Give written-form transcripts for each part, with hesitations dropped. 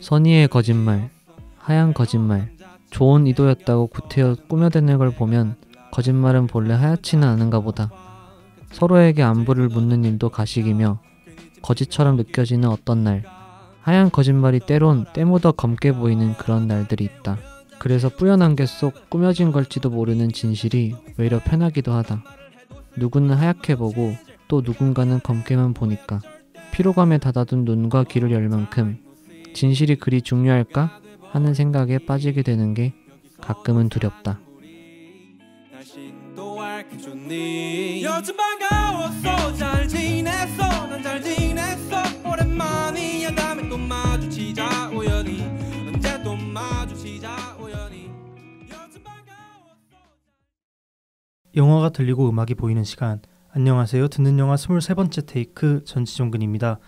선의의 거짓말, 하얀 거짓말, 좋은 의도였다고 구태여 꾸며대는 걸 보면 거짓말은 본래 하얗지는 않은가 보다. 서로에게 안부를 묻는 일도 가식이며 거짓처럼 느껴지는 어떤 날, 하얀 거짓말이 때론 때묻어 검게 보이는 그런 날들이 있다. 그래서 뿌연한 게 속 꾸며진 걸지도 모르는 진실이 오히려 편하기도 하다. 누구는 하얗게 보고 또 누군가는 검게만 보니까 피로감에 닫아둔 눈과 귀를 열 만큼 진실이 그리 중요할까 하는 생각에 빠지게 되는 게 가끔은 두렵다. 요즘 반가웠어. 잘 지냈어. 난 잘 지냈어. 오랜만이야. 다음에 또 마주치자 우연히. 언제 또 마주치자 우연히. 영화가 들리고 음악이 보이는 시간. 안녕하세요. 듣는 영화 23번째 테이크 전지종근입니다.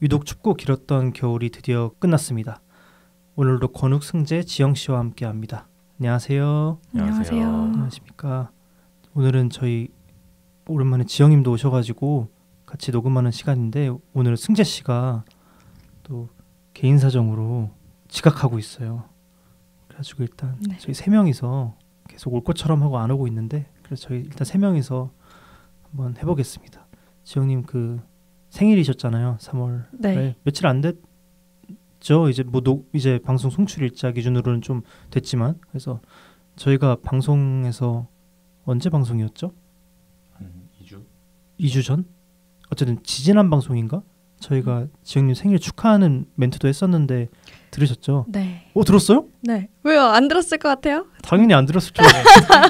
유독 춥고 길었던 겨울이 드디어 끝났습니다. 오늘도 권욱, 승재, 지영씨와 함께합니다. 안녕하세요. 안녕하세요. 안녕하십니까. 오늘은 저희 오랜만에 지영님도 오셔가지고 같이 녹음하는 시간인데 오늘 승재씨가 또 개인 사정으로 지각하고 있어요. 그래가지고 일단 저희 3명이서 계속 올 것처럼 하고 안 오고 있는데 그래서 저희 일단 3명이서 한번 해보겠습니다. 지영님 그 생일이셨잖아요. 3월. 네. 며칠 안 됐죠. 이제 이제 방송 송출 일자 기준으로는 좀 됐지만 그래서 저희가 방송에서 언제 방송이었죠? 한 2주 전? 어쨌든 지지난 방송인가? 저희가 지영님 생일 축하하는 멘트도 했었는데 들으셨죠? 네. 들었어요? 네. 왜요? 안 들었을 것 같아요? 당연히 안 들었을 줄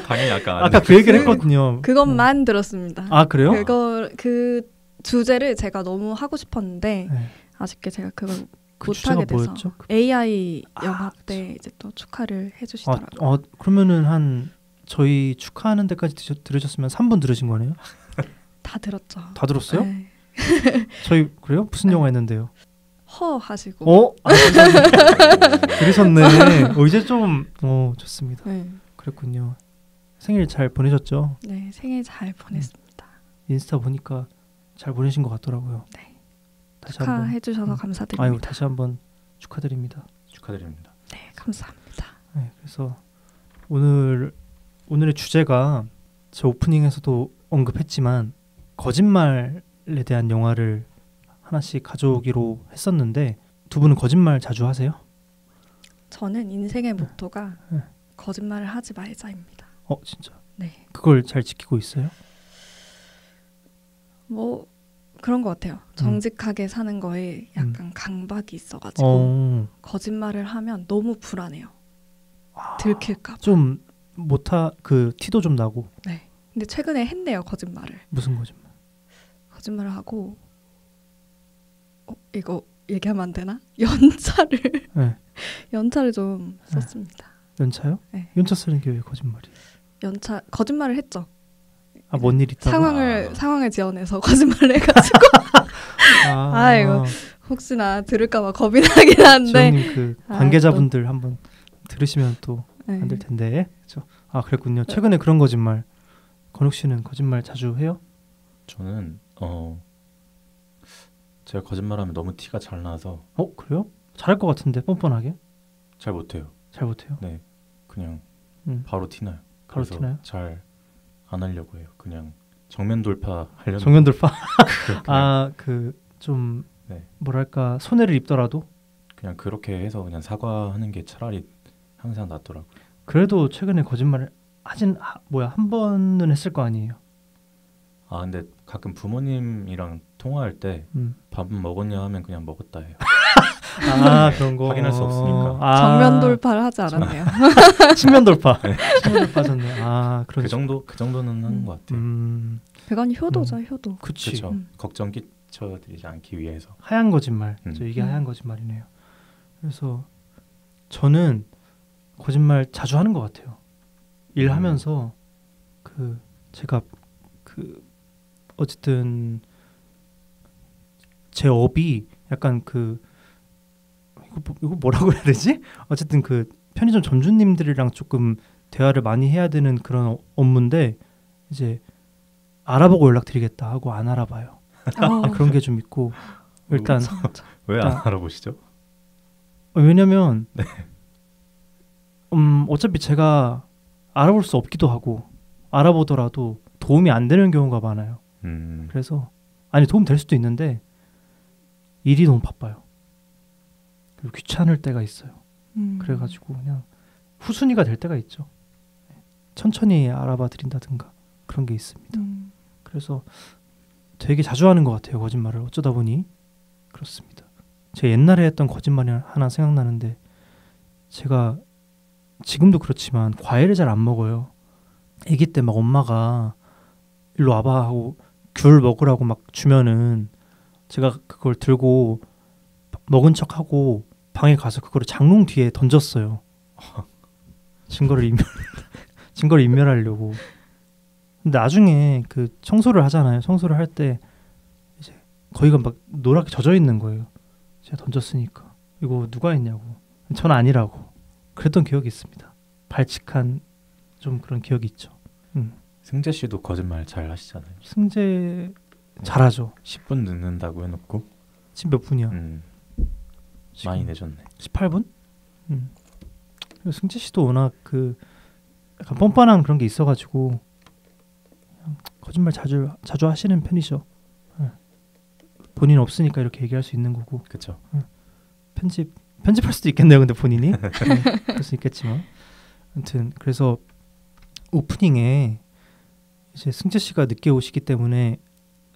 당연히 아까 그 얘기를 했거든요. 그것만 들었습니다. 아 그래요? 그 주제를 제가 너무 하고 싶었는데 아쉽게 제가 그걸 못하게 돼서 뭐였죠? AI 영화 때 이제 또 축하를 해주시더라고요. 그러면은 한 저희 축하하는 데까지 들으셨으면 3분 들으신 거네요? 다 들었죠. 다 들었어요? 네. 저희 그래요? 무슨 영화 했는데요? 허 하시고. 들으셨네. 이제 좀 좋습니다. 네. 그랬군요. 생일 잘 보내셨죠? 네, 생일 잘 보냈습니다. 인스타 보니까 잘 보내신 것 같더라고요. 네. 다시 축하해 주셔서 감사드립니다. 아유, 다시 한번 축하드립니다. 축하드립니다. 네, 감사합니다. 네, 그래서 오늘의 주제가 제 오프닝에서도 언급했지만 거짓말에 대한 영화를 하나씩 가져오기로 했었는데 두 분은 거짓말 자주 하세요? 저는 인생의 모토가 거짓말을 하지 말자입니다. 진짜? 네. 그걸 잘 지키고 있어요? 뭐 그런 것 같아요. 정직하게 사는 거에 약간 강박이 있어가지고 거짓말을 하면 너무 불안해요. 들킬까 봐. 좀 그 티도 좀 나고. 네. 근데 최근에 했네요, 거짓말을. 무슨 거짓말? 거짓말을 하고 이거 얘기하면 안 되나? 연차를 연차를 좀 썼습니다. 연차요? 네. 연차 쓰는 게 왜 거짓말이에요? 거짓말을 했죠. 뭔 일 있다고? 상황을 지어내서 거짓말을 해가지고 이거 혹시나 들을까봐 겁이 나긴 한데. 지영님 그 관계자분들 한번 들으시면 또 안 될 텐데. 그렇죠? 그랬군요. 최근에 그런 거짓말. 권욱 씨는 거짓말 자주 해요? 저는 제가 거짓말하면 너무 티가 잘 나서. 그래요? 잘할 것 같은데 뻔뻔하게? 잘 못해요. 잘 못해요? 네, 그냥 바로 티나요. 바로 티나요? 잘 안 하려고 해요. 그냥 정면 돌파 하려는. 정면 돌파? 좀 뭐랄까 손해를 입더라도 그냥 그렇게 해서 그냥 사과하는 게 차라리 항상 낫더라고요. 그래도 최근에 거짓말을 한 번은 했을 거 아니에요? 근데 가끔 부모님이랑 통화할 때 밥은 먹었냐 하면 그냥 먹었다 해요. 그런 거 확인할 수 없으니까. 정면 돌파를 하지 않았네요. 측면 돌파. 측면 돌파졌네. 그 정도는 하는 것 같아요. 그건 효도죠, 효도. 그렇죠. 걱정 끼쳐드리지 않기 위해서. 하얀 거짓말. 이게 하얀 거짓말이네요. 그래서 저는 거짓말 자주 하는 것 같아요. 일하면서 제가 어쨌든 제 업이 약간 이거 뭐라고 해야 되지? 어쨌든 편의점 점주님들이랑 조금 대화를 많이 해야 되는 그런 업무인데 이제 알아보고 연락드리겠다 하고 안 알아봐요. 그런 게 좀 있고 일단 왜 안 알아보시죠? 왜냐면 어차피 제가 알아볼 수 없기도 하고 알아보더라도 도움이 안 되는 경우가 많아요. 그래서 아니 도움 될 수도 있는데 일이 너무 바빠요. 그리고 귀찮을 때가 있어요. 그래가지고 그냥 후순위가 될 때가 있죠. 천천히 알아봐 드린다든가 그런 게 있습니다. 그래서 되게 자주 하는 것 같아요. 거짓말을 어쩌다 보니 그렇습니다. 제가 옛날에 했던 거짓말이 하나 생각나는데 제가 지금도 그렇지만 과일을 잘 안 먹어요. 아기 때 막 엄마가 일로 와봐 하고 귤 먹으라고 막 주면은 제가 그걸 들고 먹은 척하고 방에 가서 그거를 장롱 뒤에 던졌어요. 증거를 인멸하려고. 근데 나중에 그 청소를 하잖아요. 청소를 할 때 이제 거기가 막 노랗게 젖어 있는 거예요. 제가 던졌으니까 이거 누가 했냐고. 전 아니라고. 그랬던 기억이 있습니다. 발칙한 좀 그런 기억이 있죠. 승재 씨도 거짓말 잘 하시잖아요. 승재 잘하죠. 10분 늦는다고 해놓고 지금 몇 분이야? 많이 내줬네. 18분? 승재 씨도 워낙 그 약간 뻔뻔한 그런 게 있어가지고 거짓말 자주 하시는 편이죠. 본인 없으니까 이렇게 얘기할 수 있는 거고. 그렇죠. 편집할 수도 있겠네요. 근데 본인이 그럴 수 있겠지만, 아무튼 그래서 오프닝에 이제 승재 씨가 늦게 오시기 때문에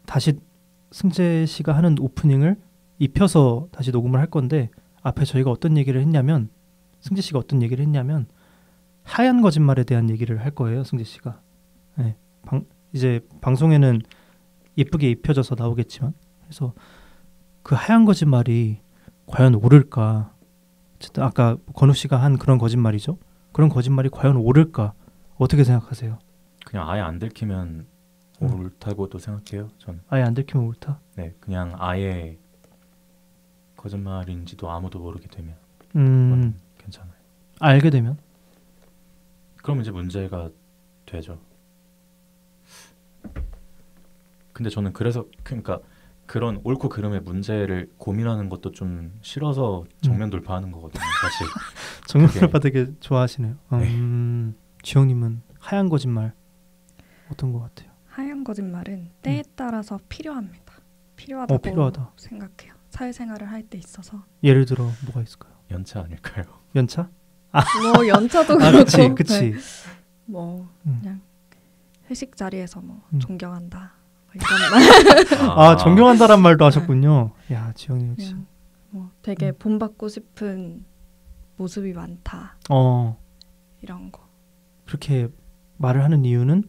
다시 승재 씨가 하는 오프닝을 입혀서 다시 녹음을 할 건데 앞에 저희가 어떤 얘기를 했냐면 승재 씨가 어떤 얘기를 했냐면 하얀 거짓말에 대한 얘기를 할 거예요. 승재 씨가. 네. 이제 방송에는 예쁘게 입혀져서 나오겠지만 그래서 그 하얀 거짓말이 과연 옳을까? 어쨌든 아까 건우 씨가 한 그런 거짓말이죠. 그런 거짓말이 과연 옳을까? 어떻게 생각하세요? 그냥 아예 안 들키면 옳다고도 생각해요. 저는. 아예 안 들키면 옳다? 네, 그냥 아예 거짓말인지도 아무도 모르게 되면 괜찮아요. 알게 되면? 그럼 이제 문제가 되죠. 근데 저는 그래서 그러니까 그런 옳고 그름의 문제를 고민하는 것도 좀 싫어서 정면 돌파하는 거거든요. 사실. 정면 돌파 되게 좋아하시네요. 지영님은 하얀 거짓말 어떤 것 같아요? 하얀 거짓말은 때에 따라서 필요합니다. 필요하다고 필요하다. 생각해요. 사회생활을 할 때 있어서. 예를 들어 뭐가 있을까요? 연차 아닐까요? 연차? 뭐 연차도 그렇고. 그치. 네. 뭐 그냥 회식 자리에서 뭐 존경한다. 이런 말. 존경한다란 말도 하셨군요. 야, 지영이 역시. 뭐 되게 본받고 싶은 모습이 많다. 이런 거. 그렇게 말을 하는 이유는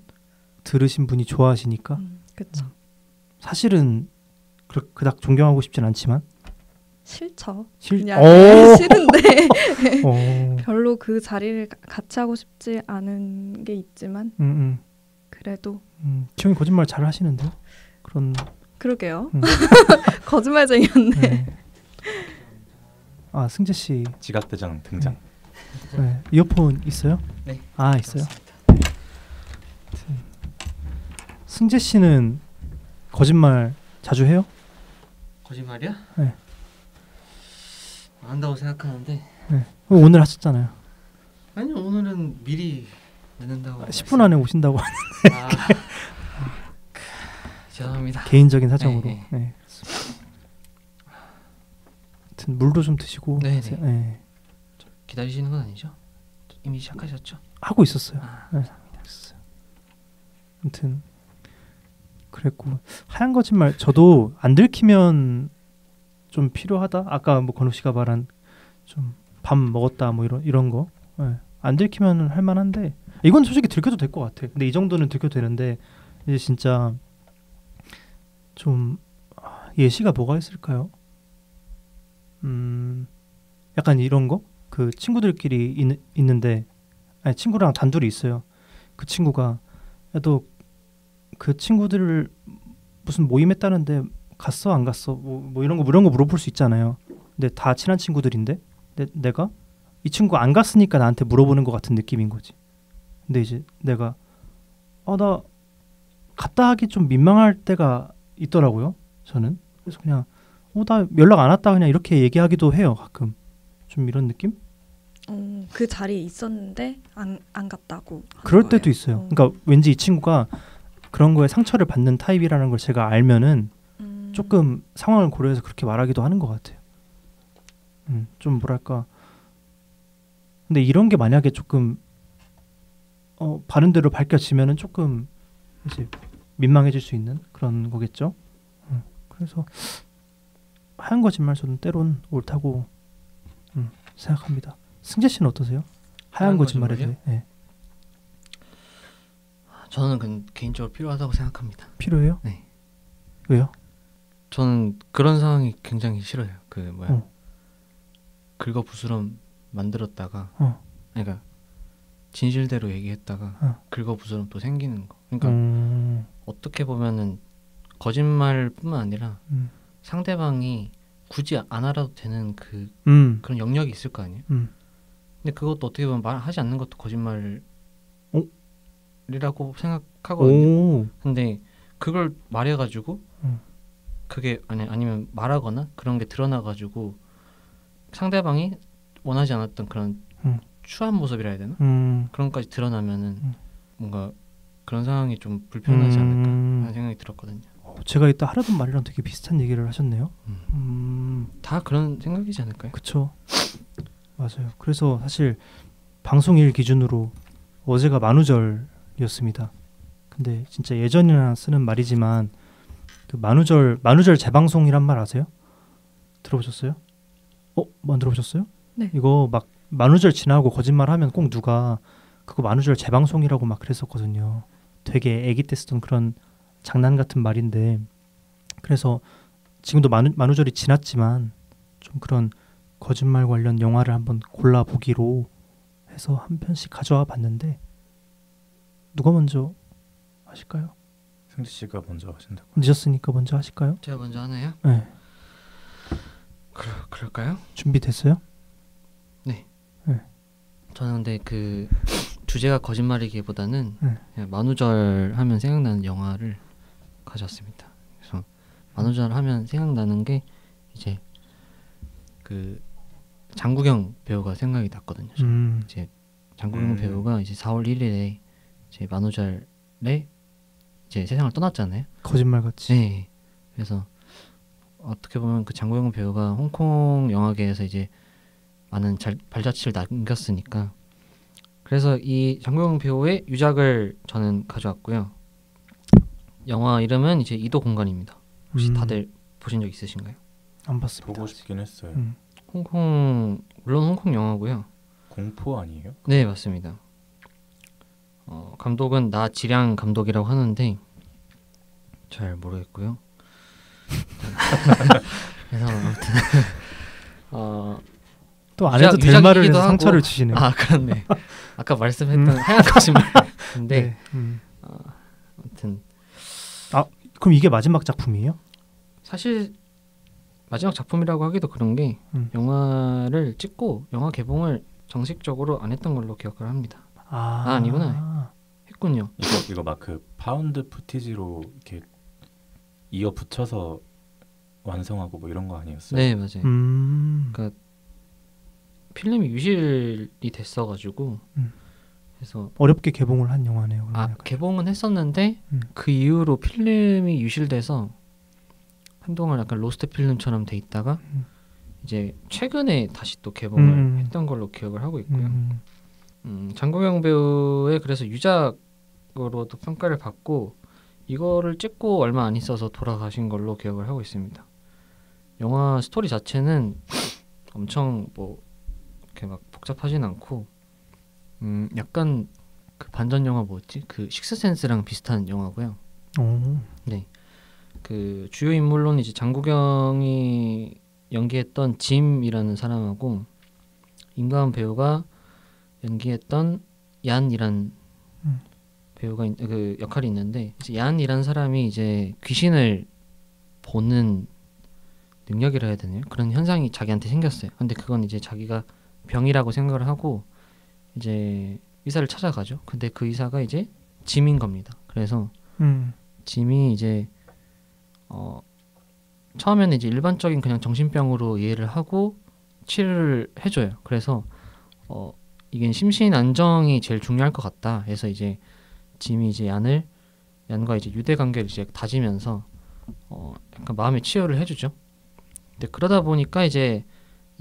들으신 분이 좋아하시니까. 그렇죠. 사실은 그닥 존경하고 싶진 않지만. 싫죠. 그냥 싫은데 별로 그 자리를 같이 하고 싶지 않은 게 있지만 그래도 지영이 거짓말 잘 하시는데 그런. 그러게요. 거짓말쟁이였네. 네. 승재 씨 지각대장 등장. 네. 이어폰 있어요? 네. 있어요. 승재 씨는 거짓말 자주 해요? 거짓말이야? 네. 안 한다고 생각하는데. 네. 오늘 하셨잖아요. 아니요, 오늘은 미리 늦는다고. 10분 안에 오신다고. 죄송합니다. 개인적인 사정으로. 네. 네. 아무튼 물도 좀 드시고. 네. 기다리시는 건 아니죠? 이미 시작하셨죠? 하고 있었어요. 네. 아무튼 그랬고 하얀 거짓말 저도 안 들키면 좀 필요하다. 아까 뭐 건우 씨가 말한 좀 밥 먹었다 뭐 이런 거 안 들키면 할 만한데 이건 솔직히 들켜도 될 것 같아. 근데 이 정도는 들켜도 되는데 이제 진짜 좀 예시가 뭐가 있을까요? 약간 이런 거? 그 친구들끼리 있는데 친구랑 단둘이 있어요. 그 친구가 너 그 친구들을 무슨 모임 했다는데 갔어 안 갔어 뭐 이런 거 물어볼 수 있잖아요. 근데 다 친한 친구들인데 내가 이 친구 안 갔으니까 나한테 물어보는 것 같은 느낌인 거지. 근데 이제 내가 나 갔다 하기 좀 민망할 때가 있더라고요. 저는. 그래서 그냥 나 연락 안 왔다 그냥 이렇게 얘기하기도 해요. 가끔 좀 이런 느낌? 그 자리에 있었는데 안 갔다고. 그럴 거예요. 때도 있어요. 그러니까 왠지 이 친구가 그런 거에 상처를 받는 타입이라는 걸 제가 알면은 조금 상황을 고려해서 그렇게 말하기도 하는 것 같아요. 좀 뭐랄까. 근데 이런 게 만약에 조금 바른 대로 밝혀지면은 조금 이제 민망해질 수 있는 그런 거겠죠. 그래서 하얀 거짓말 저는 때론 옳다고 생각합니다. 승재 씨는 어떠세요? 하얀 거짓말에 대해. 네. 저는 개인적으로 필요하다고 생각합니다. 필요해요? 네. 왜요? 저는 그런 상황이 굉장히 싫어요. 긁어부스럼 만들었다가 그러니까 진실대로 얘기했다가 긁어부스럼 또 생기는 거. 그러니까 어떻게 보면은 거짓말뿐만 아니라 상대방이 굳이 안 알아도 되는 그런 영역이 있을 거 아니에요. 근데 그것도 어떻게 보면 말하지 않는 것도 거짓말이라고 생각하거든요. 근데 그걸 말해가지고 그게 아니면 말하거나 그런 게 드러나가지고 상대방이 원하지 않았던 그런 추한 모습이라 해야 되나? 그런 것까지 드러나면은 뭔가 그런 상황이 좀 불편하지 않을까 하는 생각이 들었거든요. 제가 이따 하려던 말이랑 되게 비슷한 얘기를 하셨네요. 다 그런 생각이지 않을까요? 그쵸. 맞아요. 그래서 사실 방송일 기준으로 어제가 만우절이었습니다. 근데 진짜 예전이나 쓰는 말이지만 그 만우절 재방송이란 말 아세요? 들어보셨어요? 안 들어보셨어요? 네. 이거 막 만우절 지나고 거짓말하면 꼭 누가 그거 만우절 재방송이라고 막 그랬었거든요. 되게 아기 때 쓰던 그런 장난 같은 말인데, 그래서 지금도 만우절이 지났지만 좀 그런 거짓말 관련 영화를 한번 골라보기로 해서 한 편씩 가져와 봤는데 누가 먼저 하실까요? 승지 씨가 먼저 하신다고. 늦었으니까 먼저 하실까요? 제가 먼저 하나요? 네. 그럴까요? 준비됐어요? 저는 근데 그 주제가 거짓말이기보다는 그냥 만우절 하면 생각나는 영화를 가져왔습니다. 그래서 만우절 하면 생각나는 게 이제 그 장국영 배우가 생각이 났거든요. 이제 장국영 배우가 이제 4월 1일에 이제 만우절에 이제 세상을 떠났잖아요. 거짓말같이. 네. 그래서 어떻게 보면 그 장국영 배우가 홍콩 영화계에서 이제 많은 발자취를 남겼으니까, 그래서 이 장국영 배우의 유작을 저는 가져왔고요. 영화 이름은 이제 이도 공간입니다. 혹시 다들 보신 적 있으신가요? 안 봤습니다. 보고 싶긴 했어요. 물론 홍콩 영화고요. 공포 아니에요? 네, 맞습니다. 감독은 나지량 감독이라고 하는데 잘 모르겠고요. 그래서 아무튼 또 안 해도 될 말을 해서 상처를 주시네요. 아, 그렇네. 아까 말씀했던 하얀 거짓말인데 아무튼 그럼 이게 마지막 작품이에요? 사실 마지막 작품이라고 하기도 그런 게 영화를 찍고 영화 개봉을 정식적으로 안 했던 걸로 기억을 합니다. 아니구나. 했군요. 이거 막 그 파운드 푸티지로 이렇게 이어 붙여서 완성하고 뭐 이런 거 아니었어요? 네, 맞아요. 그러니까 필름이 유실이 됐어가지고 그래서 어렵게 개봉을 한 영화네요. 개봉은 했었는데 그 이후로 필름이 유실돼서 한동안 약간 로스트 필름처럼 돼 있다가 이제 최근에 다시 또 개봉을 했던 걸로 기억을 하고 있고요. 장국영 배우의 그래서 유작으로도 평가를 받고 이거를 찍고 얼마 안 있어서 돌아가신 걸로 기억을 하고 있습니다. 영화 스토리 자체는 엄청 뭐 이렇게 막 복잡하진 않고 약간 그 반전 영화 뭐였지? 그 식스센스랑 비슷한 영화고요. 네. 그 주요 인물로는 이제 장국영이 연기했던 짐이라는 사람하고 임가은 배우가 연기했던 얀이란 배우가 그 역할이 있는데, 이제 얀이란 사람이 이제 귀신을 보는 능력이라 해야 되나요? 그런 현상이 자기한테 생겼어요. 근데 그건 이제 자기가 병이라고 생각을 하고 이제 의사를 찾아가죠. 근데 그 의사가 이제 짐인 겁니다. 그래서 짐이 이제 처음에는 이제 일반적인 그냥 정신병으로 이해를 하고 치료를 해줘요. 그래서 이게 심신 안정이 제일 중요할 것 같다. 해서 이제 짐이 이제 얀과 이제 유대 관계를 이제 다지면서 약간 마음의 치유를 해주죠. 근데 그러다 보니까 이제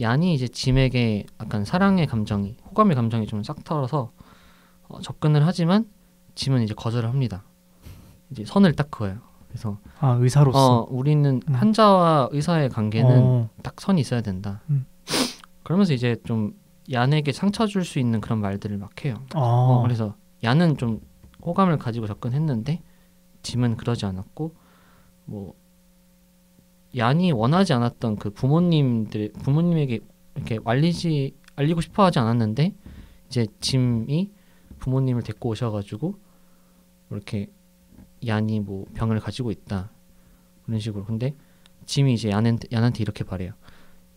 얀이 이제 짐에게 약간 사랑의 감정이, 호감의 감정이 좀 싹 털어서 접근을 하지만 짐은 이제 거절을 합니다. 이제 선을 딱 그어요. 그래서 의사로서 우리는 환자와 의사의 관계는 딱 선이 있어야 된다. 그러면서 이제 좀 얀에게 상처 줄 수 있는 그런 말들을 막 해요. 그래서 얀은 좀 호감을 가지고 접근했는데 짐은 그러지 않았고, 뭐 얀이 원하지 않았던 그 부모님에게 이렇게 알리고 싶어하지 않았는데 이제 짐이 부모님을 데리고 오셔가지고 이렇게 얀이 뭐 병을 가지고 있다 그런 식으로. 근데 짐이 이제 얀한테 이렇게 말해요.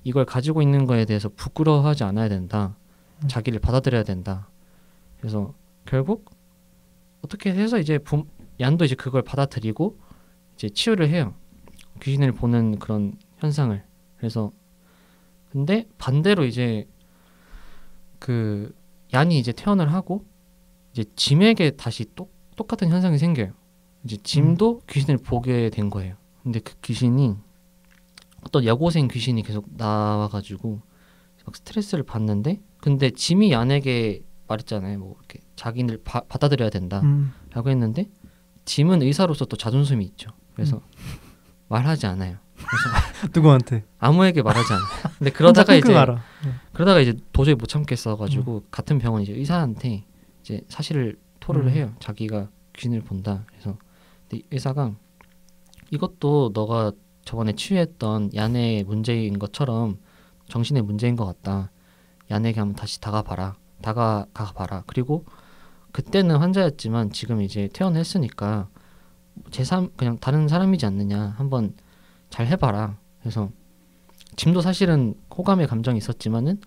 이걸 가지고 있는 거에 대해서 부끄러워하지 않아야 된다. 자기를 받아들여야 된다. 그래서 결국 어떻게 해서 이제 얀도 이제 그걸 받아들이고 이제 치유를 해요. 귀신을 보는 그런 현상을. 그래서 근데 반대로 이제 그 얀이 이제 퇴원을 하고 이제 짐에게 다시 똑같은 현상이 생겨요. 이제 짐도 귀신을 보게 된 거예요. 근데 그 귀신이 어떤 여고생 귀신이 계속 나와가지고 막 스트레스를 받는데, 근데 짐이 얀에게 말했잖아요. 뭐 이렇게 자기를 받아들여야 된다라고 했는데 짐은 의사로서 또 자존심이 있죠. 그래서 말하지 않아요. 그래서 누구한테? 아무에게 말하지 않아요. 근데 그러다가 이제 도저히 못 참겠어가지고 같은 병원 이제 의사한테 이제 사실을 토로를 해요. 자기가 귀신을 본다. 그래서 근데 의사가 이것도 너가 저번에 치유했던 얀의 문제인 것처럼 정신의 문제인 것 같다. 얀에게 한번 다시 다가가봐라. 그리고 그때는 환자였지만 지금 이제 퇴원했으니까 그냥 다른 사람이지 않느냐. 한번 잘 해봐라. 그래서 짐도 사실은 호감의 감정이 있었지만은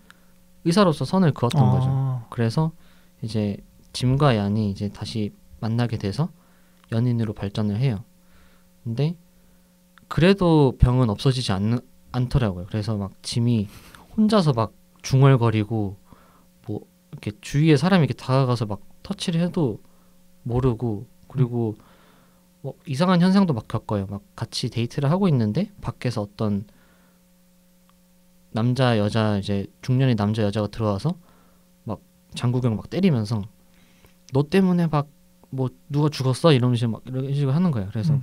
의사로서 선을 그었던 거죠. 그래서 이제 짐과 얀이 이제 다시 만나게 돼서 연인으로 발전을 해요. 근데 그래도 병은 없어지지 않더라고요. 그래서 막 짐이 혼자서 막 중얼거리고 뭐 이렇게 주위에 사람이 이렇게 다가가서 막 터치를 해도 모르고, 그리고 뭐 이상한 현상도 막 겪어요. 막 같이 데이트를 하고 있는데 밖에서 어떤 남자 여자 이제 중년의 남자 여자가 들어와서 막 장구경 막 때리면서 너 때문에 막 뭐 누가 죽었어 이러면서 막 이런 식으로 하는 거예요. 그래서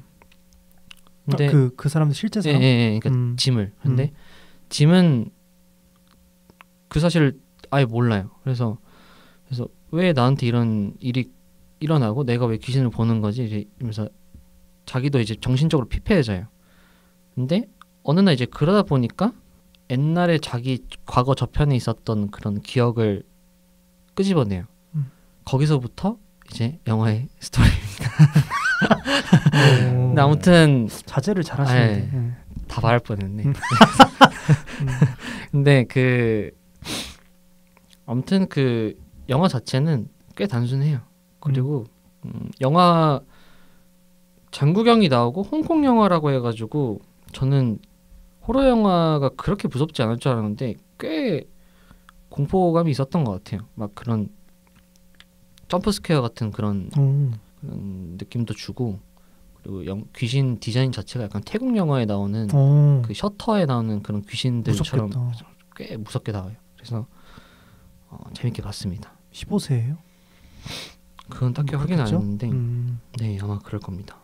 근데 그 사람도 실제 사람? 예, 그러니까 짐을. 근데 짐은 그 사실을 아예 몰라요. 그래서 왜 나한테 이런 일이 일어나고 내가 왜 귀신을 보는 거지 이러면서 자기도 이제 정신적으로 피폐해져요. 근데 어느 날 이제 그러다 보니까 옛날에 자기 과거 저편에 있었던 그런 기억을 끄집어내요. 거기서부터 이제 영화의 스토리입니다. 근데 아무튼 자제를 잘하시는데 다 말할 뻔했네. 근데 아무튼 그 영화 자체는 꽤 단순해요. 그리고 영화 장구경이 나오고 홍콩 영화라고 해가지고 저는 호러 영화가 그렇게 무섭지 않을 줄 알았는데 꽤 공포감이 있었던 것 같아요. 막 그런 점프 스퀘어 같은 그런 느낌도 주고, 그리고 귀신 디자인 자체가 약간 태국 영화에 나오는 그 셔터에 나오는 그런 귀신들처럼 꽤 무섭게 나와요. 그래서 재밌게 봤습니다. 15세예요? 그건 딱히 확인 안 했는데 네, 아마 그럴 겁니다.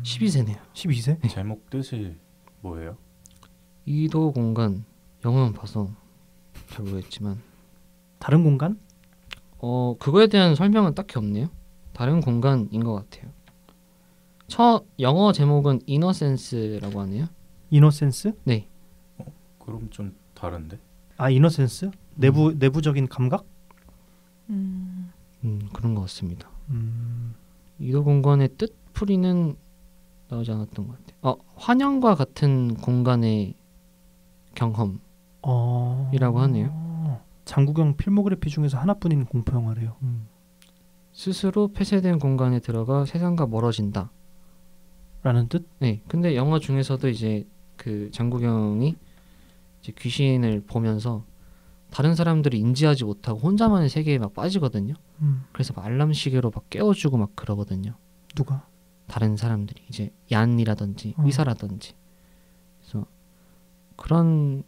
12세네요. 12세? 제목 뜻이 뭐예요? 이도 공간. 영화만 봐서 잘 모르겠지만 다른 공간? 그거에 대한 설명은 딱히 없네요. 다른 공간인 것 같아요. 영어 제목은 이너센스라고 하네요. 이너센스? 네. 그럼 좀 다른데? 이너센스? 내부적인 감각? 그런 것 같습니다. 이도 공간의 뜻풀이는 나오지 않았던 것 같아요. 환영과 같은 공간의 경험이라고 하네요. 장구경 필모그래피 중에서 하나뿐인 공포 영화래요. 스스로 폐쇄된 공간에 들어가 세상과 멀어진다. 라는 뜻? 네. 근데 영화 중에서도 이제 그 장국영이 이제 귀신을 보면서 다른 사람들이 인지하지 못하고 혼자만의 세계에 막 빠지거든요. 그래서 막 알람 시계로 막 깨워주고 막 그러거든요. 누가? 다른 사람들이 이제 얀이라든지 의사라든지. 그래서 그런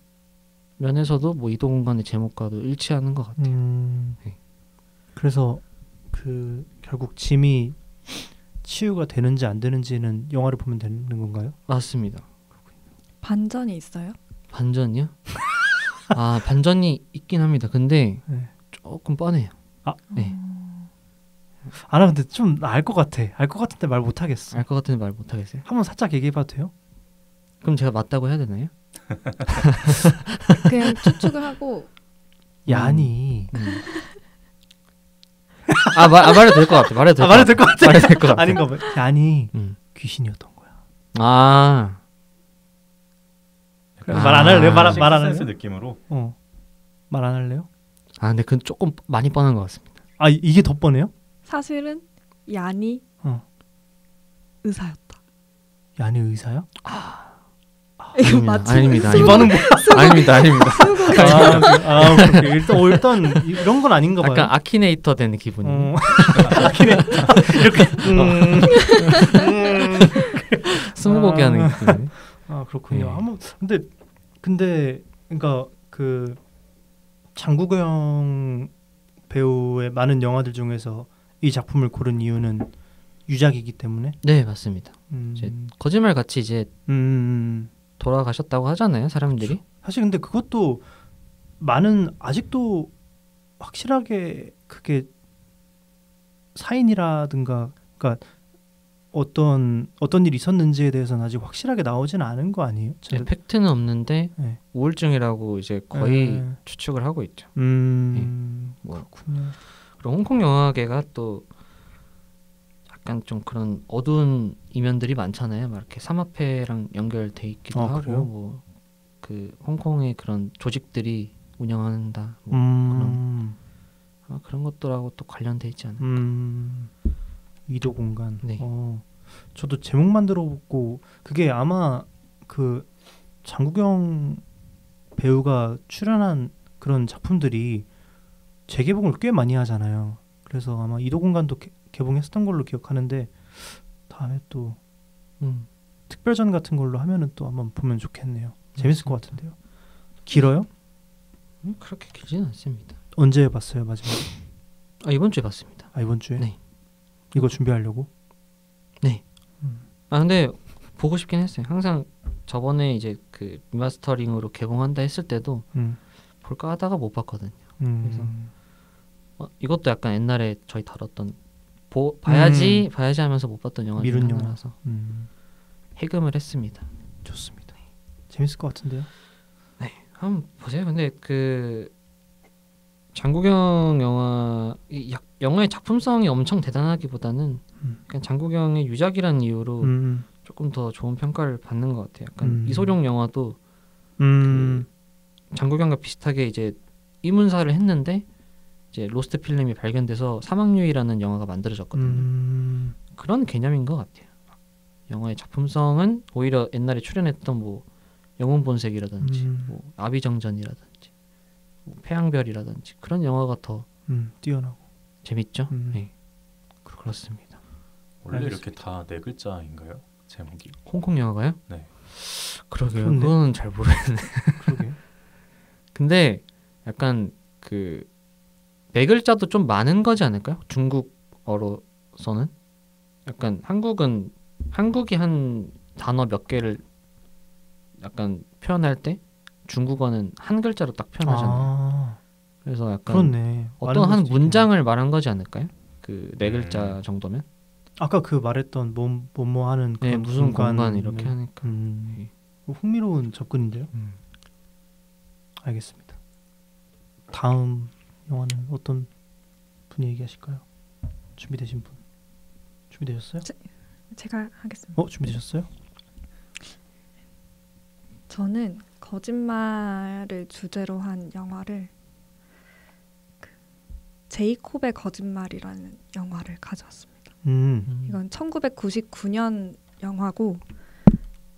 면에서도 뭐 이도 공간의 제목과도 일치하는 것 같아요. 네. 그래서 그 결국 짐이 치유가 되는지 안 되는지는 영화를 보면 되는 건가요? 맞습니다. 반전이 있어요? 반전이요? 아 반전이 있긴 합니다. 근데 네. 조금 뻔해요. 네. 나 근데 좀 알 것 같아. 알 것 같은데 말 못 하겠어. 알 것 같은데 말 못 하겠어요. 한번 살짝 얘기해봐도 돼요? 그럼 제가 맞다고 해야 되나요? 그냥 추측을 하고 얀이 말해도 될 것 같아. 말해도 될 것 같아. 말해도 될 것 같아. 아닌가 봐. 얀이 귀신이었던 거야. 아. 말 안 할래요? 말 안 식스센스 할래요? 느낌으로. 말 안 할래요? 아 근데 그건 조금 많이 뻔한 것 같습니다. 아 이게 더 뻔해요? 사실은 얀이 의사였다. 얀이 의사야? 이거 맞지? 아닙니다. 이거는 뭐? 아닙니다. 일단 이런 건 아닌가 봐요. 약간 아키네이터 된 기분이. 아키네이터 이렇게 스무고개 하는 느낌. 아 그렇군요. 네. 한번 근데 그러니까 그 장국영 배우의 많은 영화들 중에서 이 작품을 고른 이유는 유작이기 때문에. 네 맞습니다. 이제 거짓말 같이 이제 돌아가셨다고 하잖아요 사람들이. 사실 근데 그것도 많은 아직도 확실하게 그게 사인이라든가 그러니까 어떤 일이 있었는지에 대해서는 아직 확실하게 나오지는 않은 거 아니에요? 네, 팩트는 없는데 네. 우울증이라고 이제 거의 추측을 하고 있죠. 뭐. 그렇군요. 그리고 홍콩 영화계가 또 약간 좀 그런 어두운 이면들이 많잖아요. 막 이렇게 삼합회랑 연결돼 있기도 하고 그래요? 뭐 그 홍콩의 그런 조직들이 운영한다. 뭐 그런 것들하고 또 관련돼 있지 않을까. 이도 공간. 네. 저도 제목만 들어보고 그게 아마 그 장국영 배우가 출연한 그런 작품들이 재개봉을 꽤 많이 하잖아요. 그래서 아마 이도 공간도 개봉했었던 걸로 기억하는데 다음에 또 특별전 같은 걸로 하면은 또 한번 보면 좋겠네요. 재밌을 것 같은데요. 길어요? 그렇게 길지는 않습니다. 언제 봤어요 마지막에? 이번 주에 봤습니다. 이번 주에? 네. 이거 준비하려고? 네. 근데 보고 싶긴 했어요. 항상 저번에 이제 그 리마스터링으로 개봉한다 했을 때도 볼까 하다가 못 봤거든요. 그래서 이것도 약간 옛날에 저희 다뤘던 봐야지 하면서 못 봤던 영화 중 하나라서 해금을 했습니다. 좋습니다. 재밌을 것 같은데요. 네, 한번 보세요. 근데 그 장국영 영화의 작품성이 엄청 대단하기보다는 그냥 장국영의 유작이라는 이유로 조금 더 좋은 평가를 받는 것 같아요. 약간 이소룡 영화도 그 장국영과 비슷하게 이제 이문사를 했는데 이제 로스트 필름이 발견돼서 사막유이라는 영화가 만들어졌거든요. 그런 개념인 것 같아요. 영화의 작품성은 오히려 옛날에 출연했던 뭐 영웅본색이라든지 뭐 아비정전이라든지 뭐 태양별이라든지 그런 영화가 더 뛰어나고 재밌죠. 네. 그렇습니다. 원래 알겠습니다. 이렇게 다 네 글자인가요? 제목이? 홍콩 영화가요? 네. 그러게요. 그렇네. 그건 잘 모르겠네. 그러게. 근데 약간 그 네 글자도 좀 많은 거지 않을까요? 중국어로서는 약간 한국이 한 단어 몇 개를 약간 표현할 때 중국어는 한 글자로 딱 표현하잖아요. 그래서 약간 그렇네. 어떤 한 문장을 말한 거지 않을까요? 그 네 글자 정도면? 아까 그 말했던 뭐뭐 하는 네, 그런 무슨 공간 이렇게 하니까. 흥미로운 접근인데요. 알겠습니다. 다음 영화는 어떤 분이 얘기하실까요? 준비되신 분? 준비되셨어요? 제가 하겠습니다. 준비되셨어요? 저는 거짓말을 주제로 한 영화를 제이콥의 거짓말이라는 영화를 가져왔습니다. 이건 1999년 영화고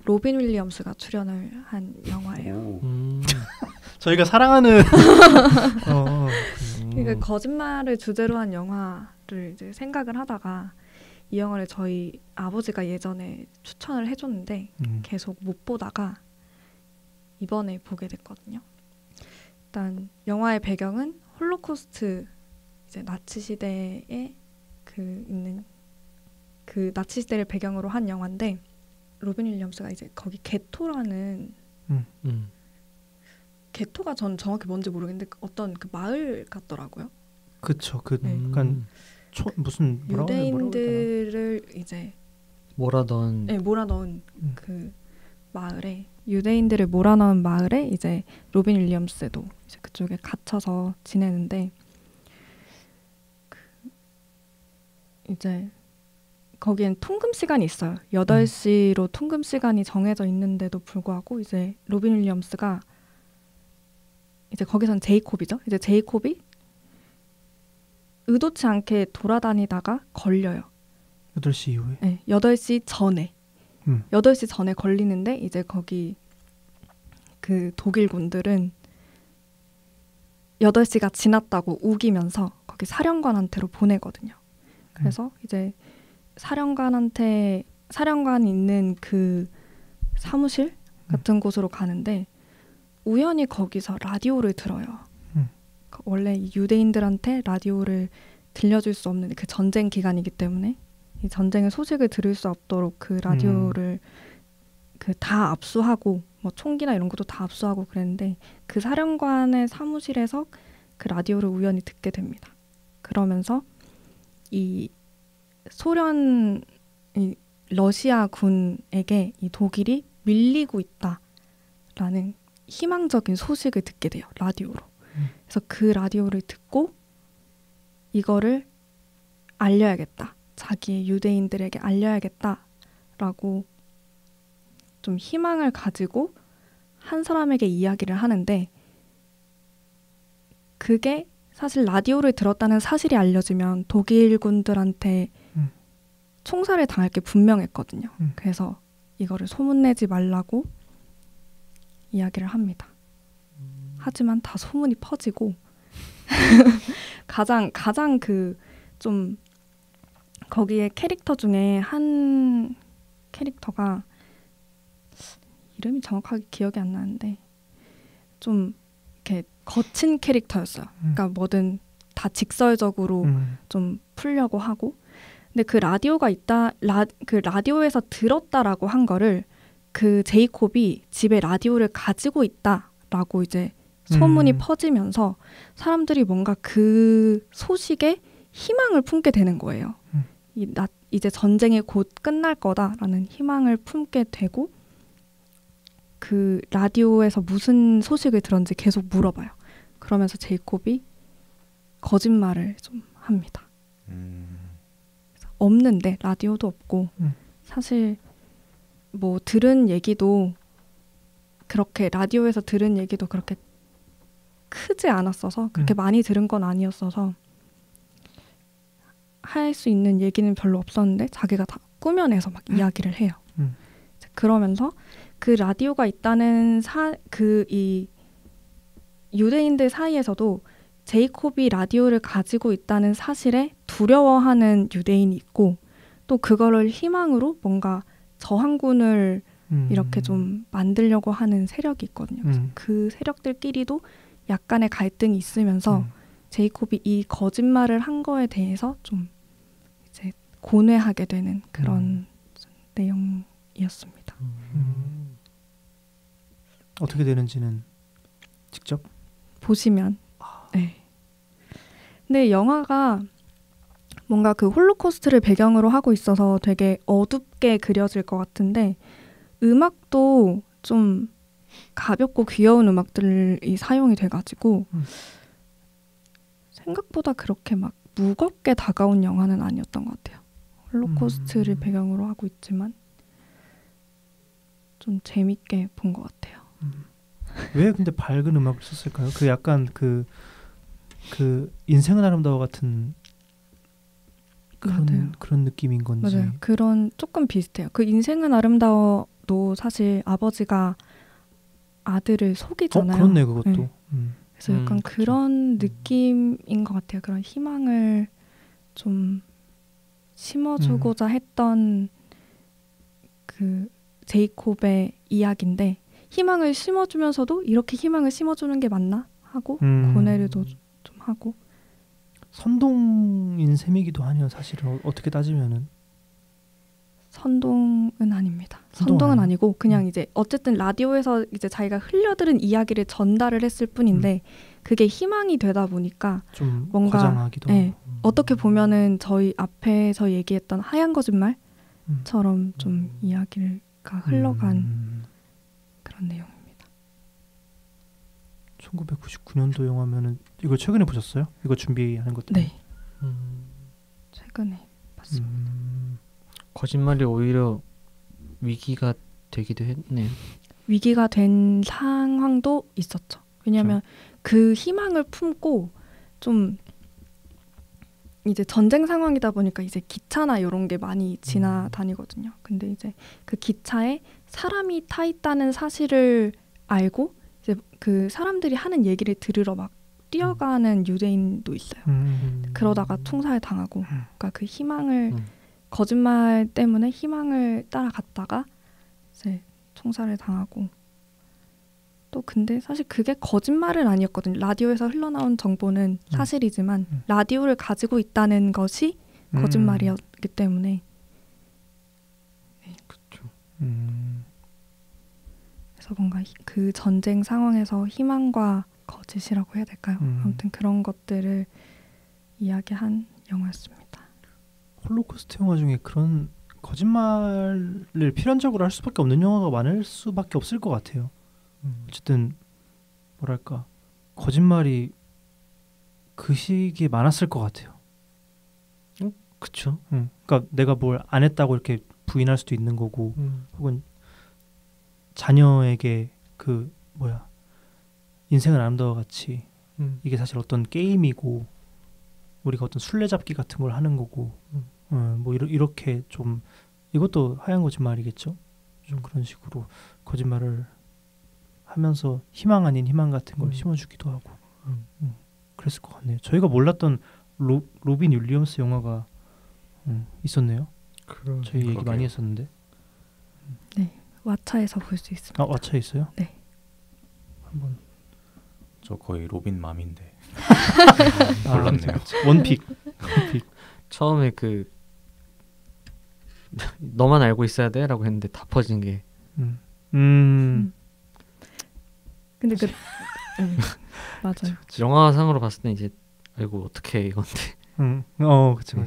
로빈 윌리엄스가 출연을 한 영화예요. 저희가 사랑하는 그러니까 거짓말을 주제로 한 영화를 이제 생각을 하다가 이 영화를 저희 아버지가 예전에 추천을 해줬는데 계속 못 보다가 이번에 보게 됐거든요. 일단 영화의 배경은 홀로코스트, 이제 나치 시대에 있는 그 나치 시대를 배경으로 한 영화인데, 로빈 윌리엄스가 이제 거기 게토라는 게토가 전 정확히 뭔지 모르겠는데 어떤 그 마을 같더라고요. 그쵸. 그 네. 약간 무슨 유대인들을 이제 몰아넣은 그 마을에, 유대인들을 몰아넣은 마을에 이제 로빈 윌리엄스도 이제 그쪽에 갇혀서 지내는데, 이제 거기엔 통금 시간이 있어요. 8시로 통금 시간이 정해져 있는데도 불구하고 이제 로빈 윌리엄스가 이제 거기선 제이콥이죠. 이제 제이콥이 의도치 않게 돌아다니다가 걸려요. 8시 이후에? 네, 8시 전에. 8시 전에 걸리는데 이제 거기 그 독일군들은 8시가 지났다고 우기면서 거기 사령관한테로 보내거든요. 그래서 이제 사령관이 있는 그 사무실 같은 곳으로 가는데 우연히 거기서 라디오를 들어요. 원래 유대인들한테 라디오를 들려줄 수 없는, 그 전쟁 기간이기 때문에 이 전쟁의 소식을 들을 수 없도록 그 라디오를 그 다 압수하고 뭐 총기나 이런 것도 다 압수하고 그랬는데, 그 사령관의 사무실에서 그 라디오를 우연히 듣게 됩니다. 그러면서 이 이 러시아 군에게 이 독일이 밀리고 있다라는 희망적인 소식을 듣게 돼요. 라디오로. 그래서 그 라디오를 듣고 이거를 알려야겠다. 자기의 유대인들에게 알려야겠다라고 좀 희망을 가지고 한 사람에게 이야기를 하는데, 그게 사실 라디오를 들었다는 사실이 알려지면 독일 군들한테 총살을 당할 게 분명했거든요. 그래서 이거를 소문내지 말라고 이야기를 합니다. 하지만 다 소문이 퍼지고 가장 그 좀 거기에 캐릭터 중에 한 캐릭터가 이름이 정확하게 기억이 안 나는데 좀 이렇게 거친 캐릭터였어요. 그러니까 뭐든 다 직설적으로 좀 풀려고 하고, 근데 그 라디오가 그 라디오에서 들었다라고 한 거를 그 제이콥이 집에 라디오를 가지고 있다라고 이제 소문이 퍼지면서 사람들이 뭔가 그 소식에 희망을 품게 되는 거예요. 이제 전쟁이 곧 끝날 거다라는 희망을 품게 되고, 그 라디오에서 무슨 소식을 들었는지 계속 물어봐요. 그러면서 제이콥이 거짓말을 좀 합니다. 없는데, 라디오도 없고 사실 뭐 들은 얘기도 그렇게, 라디오에서 들은 얘기도 그렇게 크지 않았어서, 그렇게 많이 들은 건 아니었어서 할 수 있는 얘기는 별로 없었는데 자기가 다 꾸며내서 막 이야기를 해요. 그러면서 그 라디오가 있다는 이 유대인들 사이에서도 제이콥이 라디오를 가지고 있다는 사실에 두려워하는 유대인이 있고, 또 그거를 희망으로 뭔가 저항군을 이렇게 좀 만들려고 하는 세력이 있거든요. 그래서 그 세력들끼리도 약간의 갈등이 있으면서 제이콥이 이 거짓말을 한 거에 대해서 좀 이제 고뇌하게 되는 그런 내용이었습니다. 어떻게 되는지는 직접 보시면. 네. 근데 영화가 뭔가 그 홀로코스트를 배경으로 하고 있어서 되게 어둡게 그려질 것 같은데, 음악도 좀 가볍고 귀여운 음악들이 사용이 돼가지고 생각보다 그렇게 막 무겁게 다가온 영화는 아니었던 것 같아요. 홀로코스트를 배경으로 하고 있지만 좀 재밌게 본 것 같아요. 왜 근데 밝은 음악을 썼을까요? 그 약간 그 인생은 아름다워 같은 그런 느낌인 건지. 맞아요. 그런 조금 비슷해요. 그 인생은 아름다워 도 사실 아버지가 아들을 속이잖아요. 그렇네 그것도. 네. 그래서 약간 그쵸. 그런 느낌인 것 같아요. 그런 희망을 좀 심어주고자 했던 그 제이콥의 이야기인데 희망을 심어주면서도 이렇게 희망을 심어주는 게 맞나 하고 고뇌를도 좀 하고 선동인 셈이기도 하네요. 사실은 어떻게 따지면은. 선동은 아닙니다. 선동은 선동은 아니에요? 아니고 그냥 이제 어쨌든 라디오에서 이제 자기가 흘려들은 이야기를 전달을 했을 뿐인데 그게 희망이 되다 보니까 좀 뭔가, 과장하기도 네, 하고. 어떻게 보면은 저희 앞에서 얘기했던 하얀 거짓말처럼 음. 좀 이야기가 흘러간 그런 내용입니다. 1999년도 영화면은 이거 최근에 보셨어요? 이거 준비하는 것 때문에. 네, 음, 최근에 봤습니다. 거짓말이 오히려 위기가 되기도 했네요. 위기가 된 상황도 있었죠. 왜냐하면 그 희망을 품고 좀 이제 전쟁 상황이다 보니까 이제 기차나 이런 게 많이 지나다니거든요. 근데 이제 그 기차에 사람이 타 있다는 사실을 알고 이제 그 사람들이 하는 얘기를 들으러 막 뛰어가는 유대인도 있어요. 그러다가 총살을 당하고, 그러니까 그 희망을 거짓말 때문에 희망을 따라갔다가 이제 총살을 당하고 또 근데 사실 그게 거짓말은 아니었거든요. 라디오에서 흘러나온 정보는 사실이지만 라디오를 가지고 있다는 것이 거짓말이었기 때문에 그렇죠. 그래서 뭔가 그 전쟁 상황에서 희망과 거짓이라고 해야 될까요? 아무튼 그런 것들을 이야기한 영화였습니다. 홀로코스트 영화 중에 그런 거짓말을 필연적으로 할 수밖에 없는 영화가 많을 수밖에 없을 것 같아요. 어쨌든 뭐랄까 거짓말이 그 시기에 많았을 것 같아요. 그렇죠. 그러니까 내가 뭘 안 했다고 이렇게 부인할 수도 있는 거고, 혹은 자녀에게 그 뭐야 인생은 아름다워 같이 이게 사실 어떤 게임이고 우리가 어떤 술래잡기 같은 걸 하는 거고, 뭐 이렇게 좀 이것도 하얀 거짓말이겠죠. 좀 그런 식으로 거짓말을 하면서 희망 아닌 희망 같은 걸 심어주기도 하고, 그랬을 것 같네요. 저희가 몰랐던 로빈 윌리엄스 영화가 있었네요. 저희 얘기 많이 했었는데. 네, 왓챠에서 볼 수 있습니다. 아, 왓챠에 있어요? 네. 한번. 저 거의 로빈 맘인데 몰랐네요. 몰랐네요. 원픽. 처음에 그 너만 알고 있어야 돼라고 했는데 다 퍼진 게 근데 그 맞아요. 영화상으로 봤을 때 이제 아이고 어떻게 이건데. 그쵸.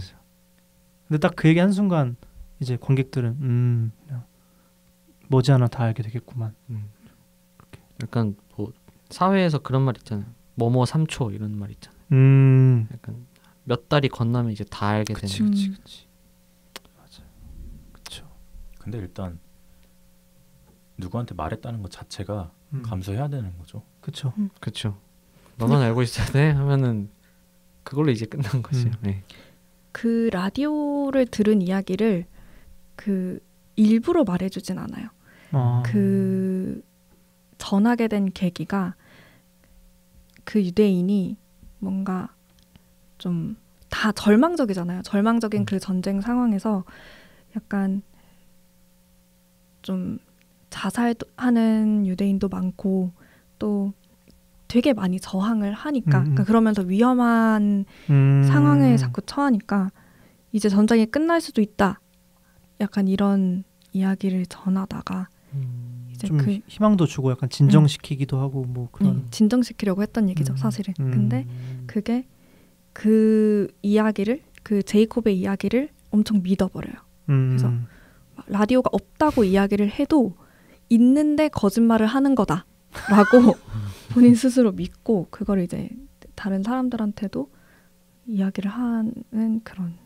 근데 딱 그 얘기 한 순간 이제 관객들은 그냥 머지않아 다 알게 되겠구만. 약간 뭐 사회에서 그런 말 있잖아요. 뭐뭐 3초 이런 말 있잖아요. 약간 몇 달이 건너면 이제 다 알게 되는. 그치. 맞아요. 그쵸. 근데 일단 누구한테 말했다는 것 자체가 감수해야 되는 거죠. 그쵸. 그렇죠. 너만 알고 있어야 돼 하면은 그걸로 이제 끝난 거지. 네. 그 라디오를 들은 이야기를 그 일부러 말해주진 않아요. 그 전하게 된 계기가 그 유대인이 뭔가 좀 다 절망적이잖아요. 절망적인 그 전쟁 상황에서 약간 좀 자살하는 유대인도 많고 또 되게 많이 저항을 하니까 그러니까 그러면서 위험한 상황에 자꾸 처하니까 이제 전쟁이 끝날 수도 있다. 약간 이런 이야기를 전하다가 이제 좀 그 희망도 주고 약간 진정시키기도 하고 뭐 그런 진정시키려고 했던 얘기죠, 사실은. 근데 그게 그 이야기를 그 제이콥의 이야기를 엄청 믿어버려요. 그래서 라디오가 없다고 이야기를 해도 있는데 거짓말을 하는 거다라고 본인 스스로 믿고 그걸 이제 다른 사람들한테도 이야기를 하는 그런.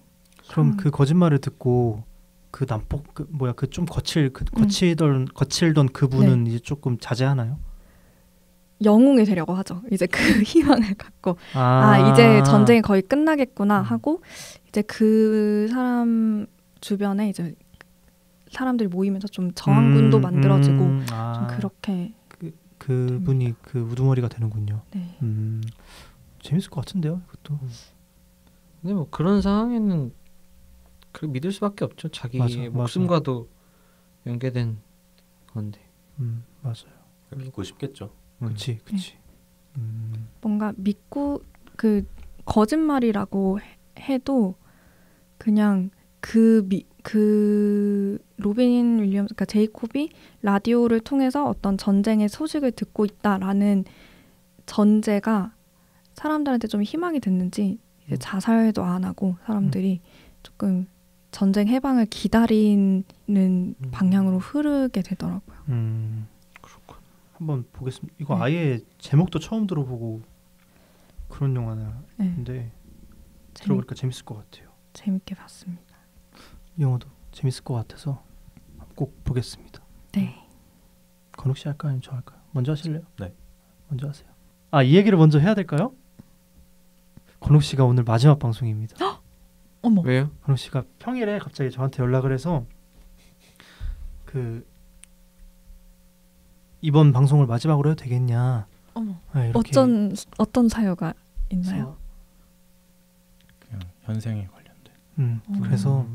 그럼 그 거짓말을 듣고 그 난폭 그 좀 거칠던 그분은 이제 조금 자제하나요? 영웅이 되려고 하죠. 이제 그 희망을 갖고 이제 전쟁이 거의 끝나겠구나 하고 이제 그 사람 주변에 이제 사람들이 모이면서 좀 저항군도 만들어지고 좀 아, 그렇게 그분이 그 우두머리가 되는군요. 네. 재밌을 것 같은데요, 이것도. 근데 뭐 그런 상황에는 그 믿을 수밖에 없죠. 자기 맞아, 목숨과도 연계된 건데. 맞아요. 믿고 싶겠죠. 그치. 뭔가 믿고 그 거짓말이라고 해도 그냥 그 로빈 윌리엄스, 그러니까 제이콥이 라디오를 통해서 어떤 전쟁의 소식을 듣고 있다라는 전제가 사람들한테 좀 희망이 됐는지 이제 자살도 안 하고 사람들이 조금 전쟁 해방을 기다리는 방향으로 흐르게 되더라고요. 그렇군. 한번 보겠습니다. 이거 네. 아예 제목도 처음 들어보고 그런 영화인데 네. 들어보니까 재밌을 것 같아요. 재밌게 봤습니다. 이 영화도 재밌을 것 같아서 꼭 보겠습니다. 네. 건욱 씨 할까요? 아니면 저 할까요? 먼저 하실래요? 네. 먼저 하세요. 아, 이 얘기를 먼저 해야 될까요? 건욱 씨가 오늘 마지막 방송입니다. 어머. 왜요? 건욱 씨가 평일에 갑자기 저한테 연락을 해서 그 이번 방송을 마지막으로 해도 되겠냐? 어머. 네, 이렇게 어떤 사유가 있나요? 그냥 현생에 관련된. 그래서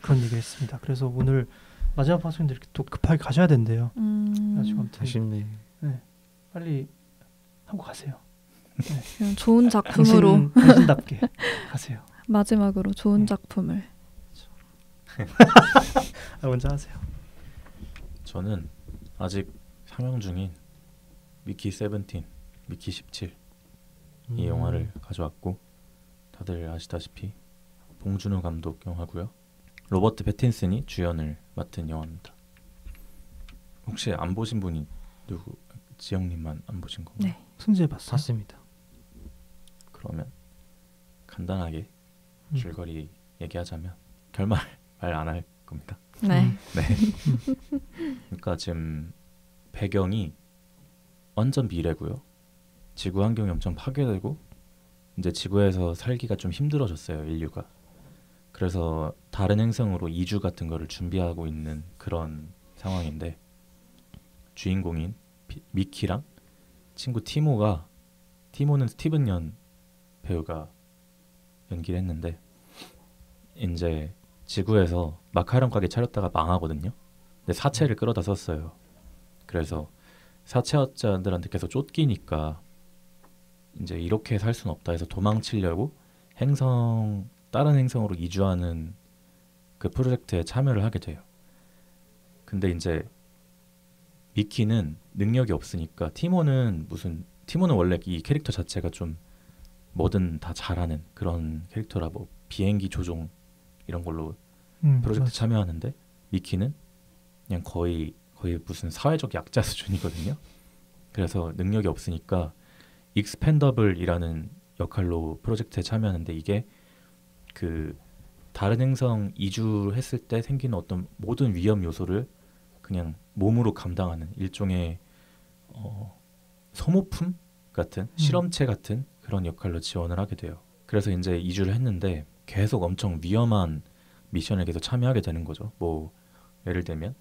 그런 얘기를 했습니다. 그래서 오늘 마지막 방송인데 이렇게 또 급하게 가셔야 된대요. 그래가지고 아무튼 아쉽네. 빨리 하고 가세요. 그냥 좋은 작품으로 당신답게 가세요. 마지막으로 좋은 작품을. 먼저 하세요. 저는 아직 상영 중인 미키 17, 미키 17 이 영화를 가져왔고 다들 아시다시피 봉준호 감독 영화고요. 로버트 패틴슨이 주연을 맡은 영화입니다. 혹시 안 보신 분이 누구? 지영님만 안 보신 건가요? 네. 승재 봤어요? 봤습니다. 그러면 간단하게 줄거리 얘기하자면 결말 말 안 할 겁니다. 네. 네. 그러니까 지금 배경이 완전 미래고요. 지구 환경이 엄청 파괴되고 이제 지구에서 살기가 좀 힘들어졌어요, 인류가. 그래서 다른 행성으로 이주 같은 거를 준비하고 있는 그런 상황인데 주인공인 미키랑 친구 티모는 스티븐 연 배우가 연기를 했는데 이제 지구에서 마카롱 가게 차렸다가 망하거든요. 근데 사채를 끌어다 썼어요. 그래서 사채업자들한테 계속 쫓기니까 이제 이렇게 살 수는 없다 해서 도망치려고 다른 행성으로 이주하는 그 프로젝트에 참여를 하게 돼요. 근데 이제 미키는 능력이 없으니까 티모는 원래 이 캐릭터 자체가 좀 뭐든 다 잘하는 그런 캐릭터라 뭐 비행기 조종 이런 걸로 프로젝트 맞아. 참여하는데 미키는 그냥 거의 무슨 사회적 약자 수준이거든요. 그래서 능력이 없으니까 익스펜더블이라는 역할로 프로젝트에 참여하는데 이게 그 다른 행성 이주했을 때 생기는 어떤 모든 위험 요소를 그냥 몸으로 감당하는 일종의 소모품 같은 실험체 같은 그런 역할로 지원을 하게 돼요. 그래서 이제 이주를 했는데 계속 엄청 위험한 미션에 계속 참여하게 되는 거죠. 뭐 예를 들면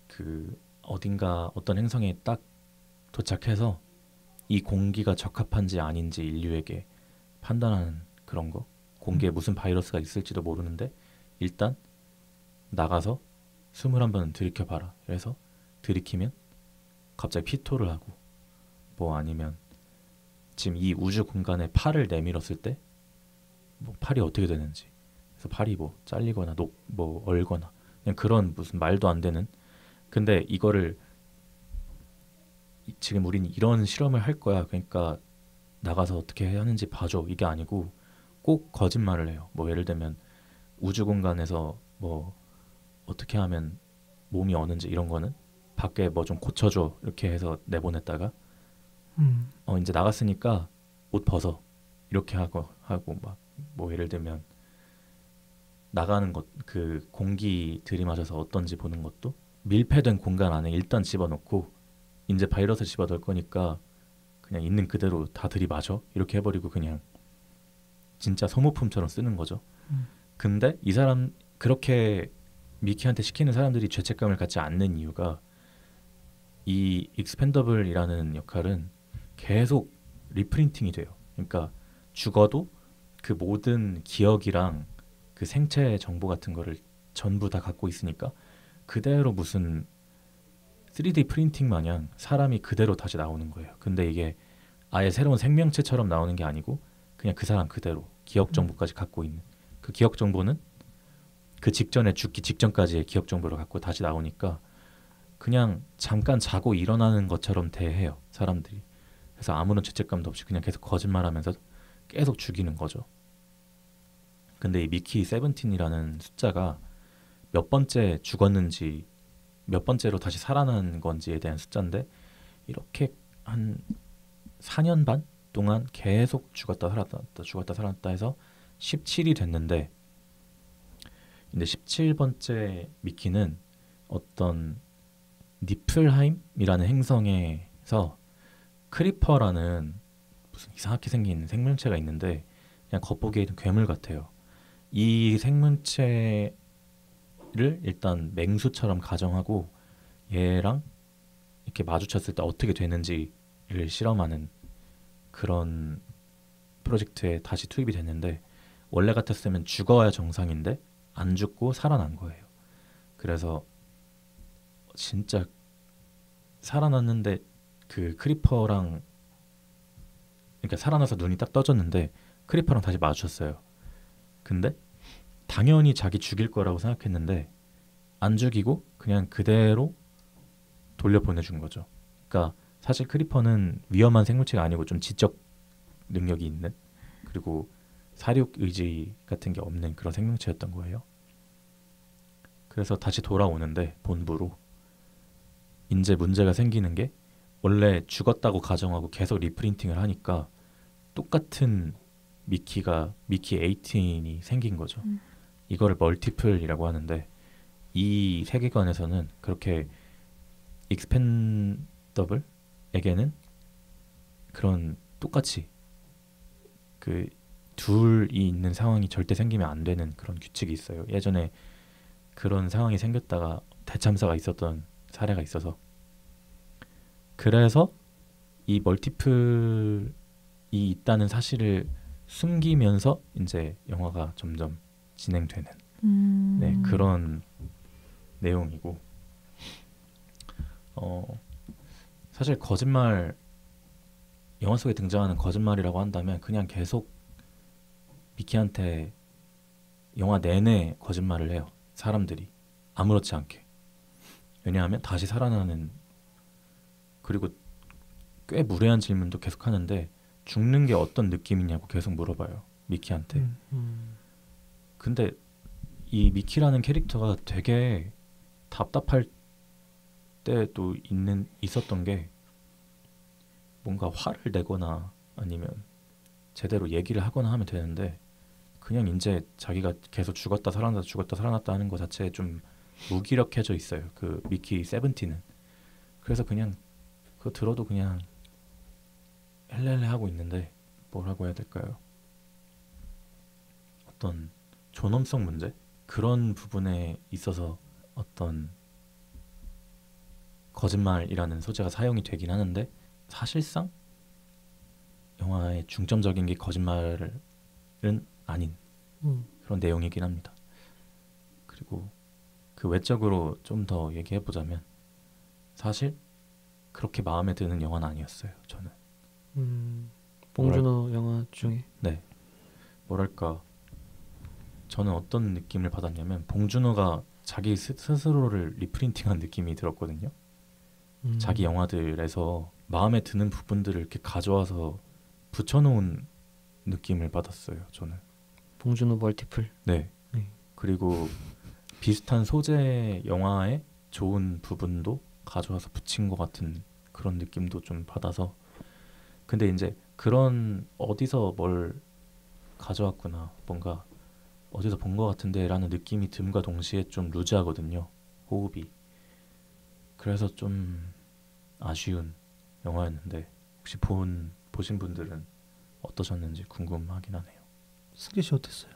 그 어딘가 어떤 행성에 딱 도착해서 이 공기가 적합한지 아닌지 인류에게 판단하는 그런 거. 공기에 무슨 바이러스가 있을지도 모르는데 일단 나가서 숨을 한번 들이켜봐라. 그래서 들이키면 갑자기 피토를 하고 뭐 아니면 지금 이 우주 공간에 팔을 내밀었을 때 뭐 팔이 어떻게 되는지 그래서 팔이 뭐 잘리거나 뭐 얼거나 그냥 그런 무슨 말도 안 되는 근데 이거를 지금 우린 이런 실험을 할 거야. 그러니까 나가서 어떻게 해야 하는지 봐줘. 이게 아니고 꼭 거짓말을 해요. 뭐 예를 들면 우주 공간에서 뭐 어떻게 하면 몸이 어는지 이런 거는 밖에 뭐 좀 고쳐줘 이렇게 해서 내보냈다가 이제 나갔으니까 옷 벗어 이렇게 하고 막 뭐 예를 들면 나가는 것 그 공기 들이마셔서 어떤지 보는 것도 밀폐된 공간 안에 일단 집어넣고 이제 바이러스 집어넣을 거니까 그냥 있는 그대로 다 들이마셔 이렇게 해버리고 그냥 진짜 소모품처럼 쓰는 거죠. 근데 이 사람 그렇게 미키한테 시키는 사람들이 죄책감을 갖지 않는 이유가 이 익스펜더블이라는 역할은 계속 리프린팅이 돼요. 그러니까 죽어도 그 모든 기억이랑 그 생체 정보 같은 거를 전부 다 갖고 있으니까 그대로 무슨 3D 프린팅 마냥 사람이 그대로 다시 나오는 거예요. 근데 이게 아예 새로운 생명체처럼 나오는 게 아니고 그냥 그 사람 그대로 기억 정보까지 갖고 있는, 그 기억 정보는 그 직전에 죽기 직전까지의 기억 정보를 갖고 다시 나오니까 그냥 잠깐 자고 일어나는 것처럼 대해요, 사람들이. 그래서 아무런 죄책감도 없이 그냥 계속 거짓말하면서 계속 죽이는 거죠. 근데 이 미키 세븐틴이라는 숫자가 몇 번째 죽었는지 몇 번째로 다시 살아난 건지에 대한 숫자인데, 이렇게 한 4년 반 동안 계속 죽었다 살았다 해서 17이 됐는데, 근데 17번째 미키는 어떤 니플하임이라는 행성에서 크리퍼라는 무슨 이상하게 생긴 생명체가 있는데 그냥 겉보기에는 괴물 같아요. 이 생명체를 일단 맹수처럼 가정하고 얘랑 이렇게 마주쳤을 때 어떻게 되는지를 실험하는 그런 프로젝트에 다시 투입이 됐는데, 원래 같았으면 죽어야 정상인데 안 죽고 살아난 거예요. 그래서 진짜 살아났는데 그 크리퍼랑, 그러니까 살아나서 눈이 딱 떠졌는데 크리퍼랑 다시 마주쳤어요. 근데 당연히 자기 죽일 거라고 생각했는데 안 죽이고 그냥 그대로 돌려보내준 거죠. 그러니까 사실 크리퍼는 위험한 생물체가 아니고 좀 지적 능력이 있는, 그리고 사륙 의지 같은 게 없는 그런 생명체였던 거예요. 그래서 다시 돌아오는데 본부로 이제 문제가 생기는 게, 원래 죽었다고 가정하고 계속 리프린팅을 하니까 똑같은 미키 18이 생긴 거죠. 이거를 멀티플이라고 하는데, 이 세계관에서는 그렇게 익스펜더블에게는 그런 똑같이 그 둘이 있는 상황이 절대 생기면 안 되는 그런 규칙이 있어요. 예전에 그런 상황이 생겼다가 대참사가 있었던 사례가 있어서, 그래서 이 멀티플이 있다는 사실을 숨기면서 이제 영화가 점점 진행되는 네, 그런 내용이고, 사실 거짓말, 영화 속에 등장하는 거짓말이라고 한다면 그냥 계속 미키한테 영화 내내 거짓말을 해요, 사람들이 아무렇지 않게. 왜냐하면 다시 살아나는, 그리고 꽤 무례한 질문도 계속 하는데 죽는 게 어떤 느낌이냐고 계속 물어봐요, 미키한테. 근데 이 미키라는 캐릭터가 되게 답답할 때도 있었던 게, 뭔가 화를 내거나 아니면 제대로 얘기를 하거나 하면 되는데 그냥 이제 자기가 계속 죽었다 살아났다 하는 것 자체에 좀 무기력해져 있어요, 그 미키 세븐틴은. 그래서 그냥 그거 들어도 그냥 헬레헬레 하고 있는데, 뭐라고 해야 될까요? 어떤 존엄성 문제? 그런 부분에 있어서 어떤 거짓말이라는 소재가 사용이 되긴 하는데, 사실상 영화의 중점적인 게 거짓말은 아닌 그런 내용이긴 합니다. 그리고 그 외적으로 좀 더 얘기해보자면, 사실 그렇게 마음에 드는 영화는 아니었어요, 저는. 봉준호 영화 중에. 네, 뭐랄까, 저는 어떤 느낌을 받았냐면 봉준호가 자기 스스로를 리프린팅한 느낌이 들었거든요. 자기 영화들에서 마음에 드는 부분들을 이렇게 가져와서 붙여놓은 느낌을 받았어요, 저는. 봉준호 멀티플. 네. 그리고 비슷한 소재 영화의 좋은 부분도 가져와서 붙인 것 같은 그런 느낌도 좀 받아서, 근데 이제 그런 어디서 뭘 가져왔구나, 뭔가 어디서 본 것 같은데 라는 느낌이 듦과 동시에 좀 루즈하거든요, 호흡이. 그래서 좀 아쉬운 영화였는데, 혹시 보신 분들은 어떠셨는지 궁금하긴 하네요. 승재 씨 어땠어요?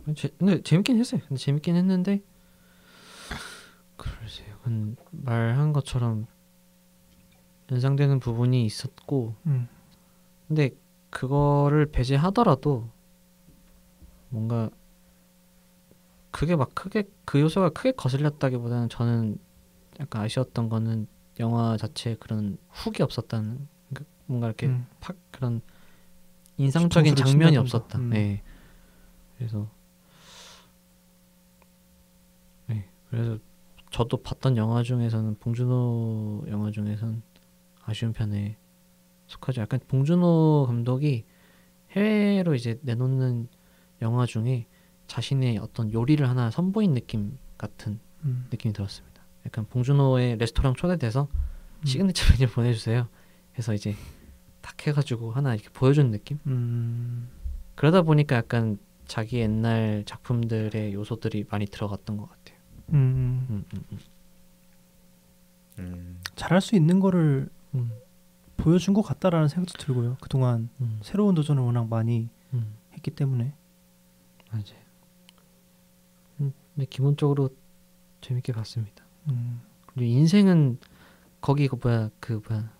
근데 재밌긴 했어요. 근데 재밌긴 했는데 글쎄요. 말한 것처럼 연상되는 부분이 있었고 근데 그거를 배제하더라도 뭔가 그게 막 크게 그 요소가 크게 거슬렸다기보다는 저는 약간 아쉬웠던 거는 영화 자체에 그런 훅이 없었다는 뭔가 이렇게 팍 그런 인상적인 뒤통수를 장면이 친다던가. 없었다. 네. 그래서 네. 그래서 저도 봤던 영화 중에서는 봉준호 영화 중에서는 아쉬운 편에 속하죠. 약간 봉준호 감독이 해외로 이제 내놓는 영화 중에 자신의 어떤 요리를 하나 선보인 느낌 같은 느낌이 들었습니다. 약간 봉준호의 레스토랑 초대돼서 시그니처 메뉴 보내주세요. 해서 이제 딱 해가지고 하나 이렇게 보여주는 느낌. 그러다 보니까 약간 자기 옛날 작품들의 요소들이 많이 들어갔던 것 같아요. 잘할 수 있는 거를 보여준 것 같다라는 생각도 들고요. 그동안 새로운 도전을 워낙 많이 했기 때문에. 맞아요. 근데 기본적으로 재밌게 봤습니다. 그리고 인생은 거기 그 뭐야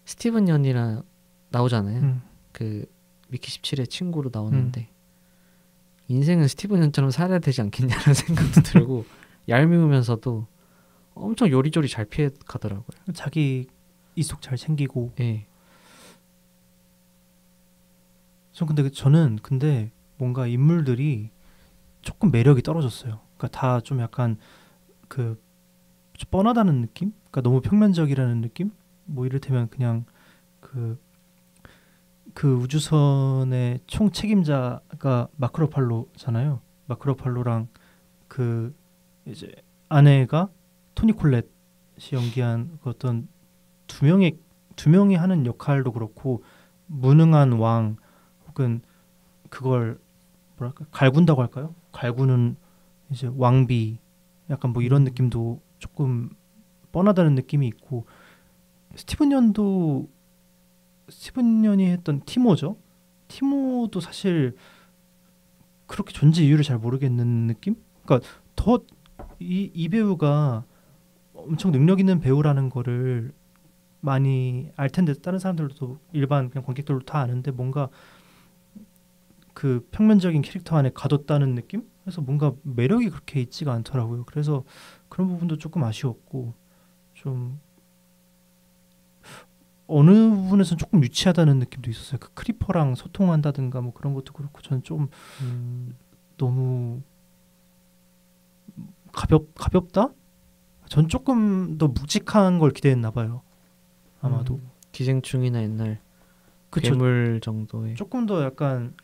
스티븐 연이랑 나오잖아요. 그 미키 17의 친구로 나오는데 인생은 스티븐 연처럼 살아야 되지 않겠냐는 생각도 들고 얄미우면서도 엄청 요리조리 잘 피해 가더라고요. 자기 이속 잘 챙기고. 예. 저는 근데 뭔가 인물들이 조금 매력이 떨어졌어요. 그러니까 다 좀 약간 그 좀 뻔하다는 느낌? 그러니까 너무 평면적이라는 느낌? 뭐 이를테면 그냥 그 우주선의 총 책임자가 마크 러팔로잖아요. 마크 러팔로랑 그 이제 아내가 토니 콜렛이 연기한 그 어떤 두 명이 하는 역할도 그렇고 무능한 왕 혹은 그걸 뭐랄까 갈군다고 할까요? 갈구는 이제 왕비 약간 뭐 이런 느낌도 조금 뻔하다는 느낌이 있고 스티븐 연이 했던 티모죠. 티모도 사실 그렇게 존재 이유를 잘 모르겠는 느낌? 그러니까 더 이 배우가 엄청 능력 있는 배우라는 거를 많이 알 텐데 다른 사람들도 일반 그냥 관객들도 다 아는데 뭔가 그 평면적인 캐릭터 안에 가뒀다는 느낌? 그래서 뭔가 매력이 그렇게 있지가 않더라고요. 그래서 그런 부분도 조금 아쉬웠고 좀 어느 부분에서는 조금 유치하다는 느낌도 있었어요. 그 크리퍼랑 소통한다든가 뭐 그런 것도 그렇고 저는 좀 너무 가볍다? 전 조금 더 묵직한 걸 기대했나 봐요. 아마도. 기생충이나 옛날 그쵸. 괴물 정도의 조금 더 약간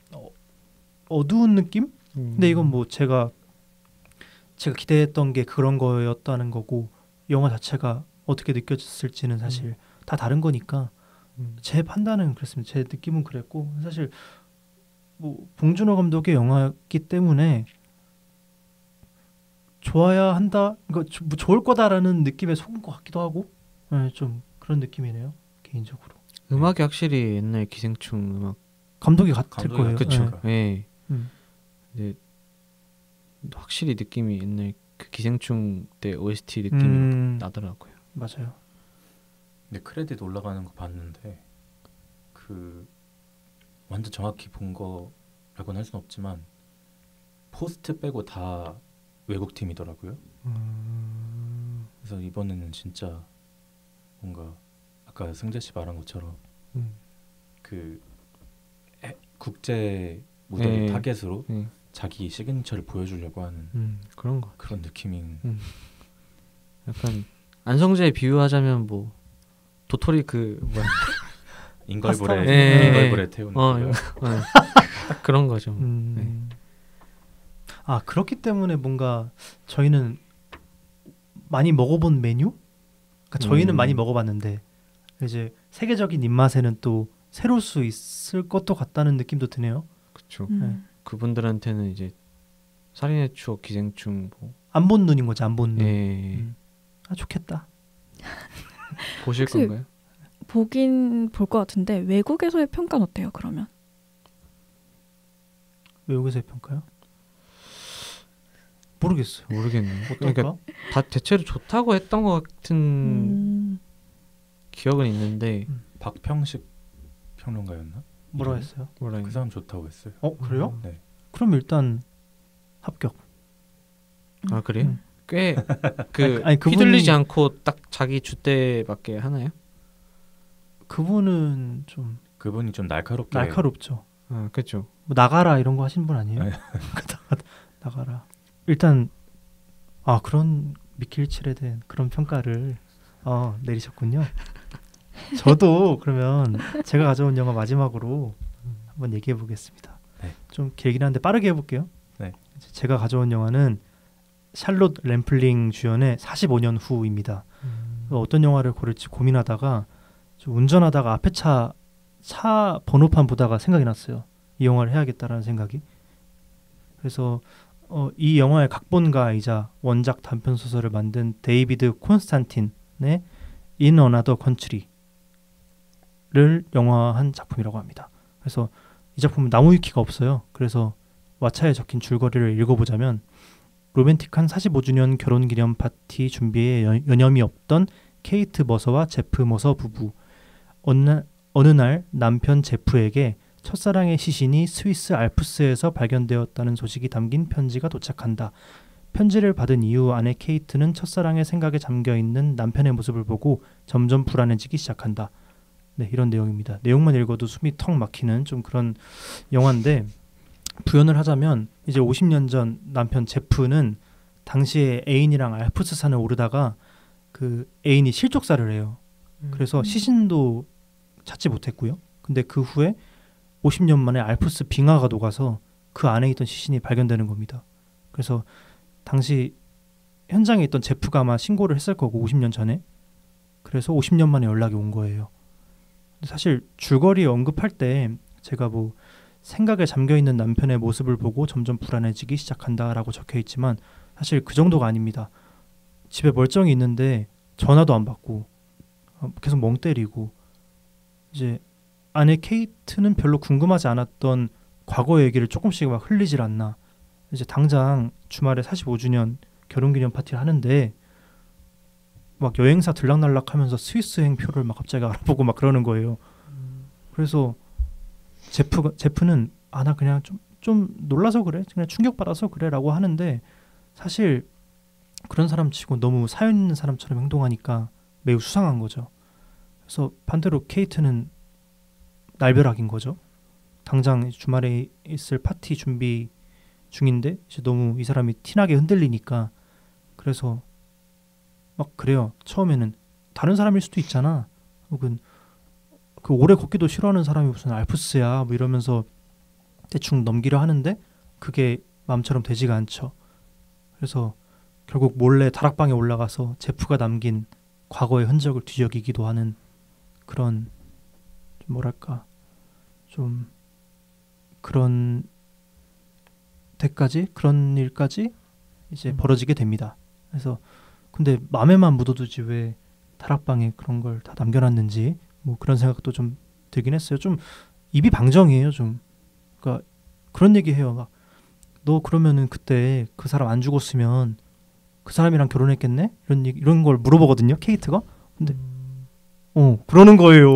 어두운 느낌? 근데 이건 뭐 제가 기대했던 게 그런 거였다는 거고 영화 자체가 어떻게 느껴졌을지는 사실 다 다른 거니까 제 판단은 그렇습니다. 제 느낌은 그랬고 사실 뭐 봉준호 감독의 영화였기 때문에 좋아야 한다, 이거 뭐 좋을 거다라는 느낌에 속은 것 같기도 하고 네, 좀 그런 느낌이네요 개인적으로. 음악이 확실히 옛날 기생충 음악 감독이 같을 거예요. 그쵸. 네. 음. 근데 확실히 느낌이 옛날 그 기생충 때 OST 느낌이 나더라고요. 맞아요. 근데 크레딧 올라가는 거 봤는데 그 완전 정확히 본 거라고는 할 수는 없지만 포스트 빼고 다 외국 팀이더라고요. 그래서 이번에는 진짜 뭔가 아까 승재 씨 말한 것처럼 그 국제 무대 타겟으로 자기 시그니처를 보여주려고 하는 그런 거 그런 느낌이 약간 안성재에 비유하자면 뭐 도토리 그 뭐야 인걸볼에 태우는 거예요. 딱 그런 거죠. 네. 아 그렇기 때문에 뭔가 저희는 많이 먹어본 메뉴? 그러니까 저희는 많이 먹어봤는데 이제 세계적인 입맛에는 또 새로울 수 있을 것도 같다는 느낌도 드네요. 그렇죠. 그분들한테는 이제 살인의 추억, 기생충 뭐 안 본 눈인 거지, 안 본 눈. 예. 아 좋겠다. 보실 혹시 건가요? 보긴 볼 것 같은데 외국에서의 평가는 어때요? 그러면 외국에서의 평가요? 모르겠어요. 모르겠네요. 어떨까? 그러니까 다 대체로 좋다고 했던 것 같은 음. 기억은 있는데 박평식 평론가였나? 뭐라 이름이? 했어요? 뭐라 그 사람 좋다고 했어요. 그래요? 네. 그럼 일단 합격. 아 그래요? 음. 꽤 그 아니, 그분이- 휘둘리지 않고 딱 자기 주대밖에 하나요? 그분은 좀 그분이 좀 날카롭게 날카롭죠. 아 그렇죠. 뭐 나가라 이런 거 하신 분 아니에요? 네. 나가라. 일단 그런 미킬칠에 대한 그런 평가를 내리셨군요. 저도 그러면 제가 가져온 영화 마지막으로 한번 얘기해 보겠습니다. 네. 좀 길긴 한데 빠르게 해볼게요. 네. 제가 가져온 영화는 샬롯 램플링 주연의 45년 후입니다. 어떤 영화를 고를지 고민하다가 좀 운전하다가 앞에 차 번호판 보다가 생각이 났어요. 이 영화를 해야겠다라는 생각이. 그래서 이 영화의 각본가이자 원작 단편 소설을 만든 데이비드 콘스탄틴의 In Another Country를 영화한 작품이라고 합니다. 그래서 이 작품은 나무 위키가 없어요. 그래서 왓챠에 적힌 줄거리를 읽어보자면 로맨틱한 45주년 결혼기념 파티 준비에 여념이 없던 케이트 머서와 제프 머서 부부. 어느 날 남편 제프에게 첫사랑의 시신이 스위스 알프스에서 발견되었다는 소식이 담긴 편지가 도착한다. 편지를 받은 이후 아내 케이트는 첫사랑의 생각에 잠겨있는 남편의 모습을 보고 점점 불안해지기 시작한다. 네, 이런 내용입니다. 내용만 읽어도 숨이 턱 막히는 좀 그런 영화인데, 부연을 하자면 이제 50년 전 남편 제프는 당시에 애인이랑 알프스산을 오르다가 그 애인이 실족사를 해요. 그래서 시신도 찾지 못했고요. 근데 그 후에 50년 만에 알프스 빙하가 녹아서 그 안에 있던 시신이 발견되는 겁니다. 그래서 당시 현장에 있던 제프가 아마 신고를 했을 거고 50년 전에. 그래서 50년 만에 연락이 온 거예요. 사실 줄거리 언급할 때 제가 뭐 생각에 잠겨있는 남편의 모습을 보고 점점 불안해지기 시작한다라고 적혀있지만 사실 그 정도가 아닙니다. 집에 멀쩡히 있는데 전화도 안 받고 계속 멍 때리고, 이제 아내 케이트는 별로 궁금하지 않았던 과거 얘기를 조금씩 막 흘리질 않나. 이제 당장 주말에 45주년 결혼기념 파티를 하는데 막 여행사 들락날락하면서 스위스행 표를 막 갑자기 알아보고 막 그러는 거예요. 그래서 제프는 나 그냥 좀 놀라서 그래, 그냥 충격받아서 그래라고 하는데, 사실 그런 사람 치고 너무 사연 있는 사람처럼 행동하니까 매우 수상한 거죠. 그래서 반대로 케이트는 날벼락인 거죠. 당장 주말에 있을 파티 준비 중인데 이제 너무 이 사람이 티나게 흔들리니까. 그래서 막 그래요. 처음에는 다른 사람일 수도 있잖아, 혹은 그 오래 걷기도 싫어하는 사람이 무슨 알프스야 뭐 이러면서 대충 넘기려 하는데 그게 마음처럼 되지가 않죠. 그래서 결국 몰래 다락방에 올라가서 제프가 남긴 과거의 흔적을 뒤적이기도 하는 그런, 뭐랄까, 좀 그런 데까지, 그런 일까지 이제 벌어지게 됩니다. 그래서 근데 맘에만 묻어두지 왜 다락방에 그런 걸 다 남겨놨는지 뭐 그런 생각도 좀 들긴 했어요. 좀 입이 방정이에요. 좀 그러니까 그런 얘기해요. 막 너 그러면은 그때 그 사람 안 죽었으면 그 사람이랑 결혼했겠네? 이런 걸 물어보거든요, 케이트가. 근데 그러는 거예요.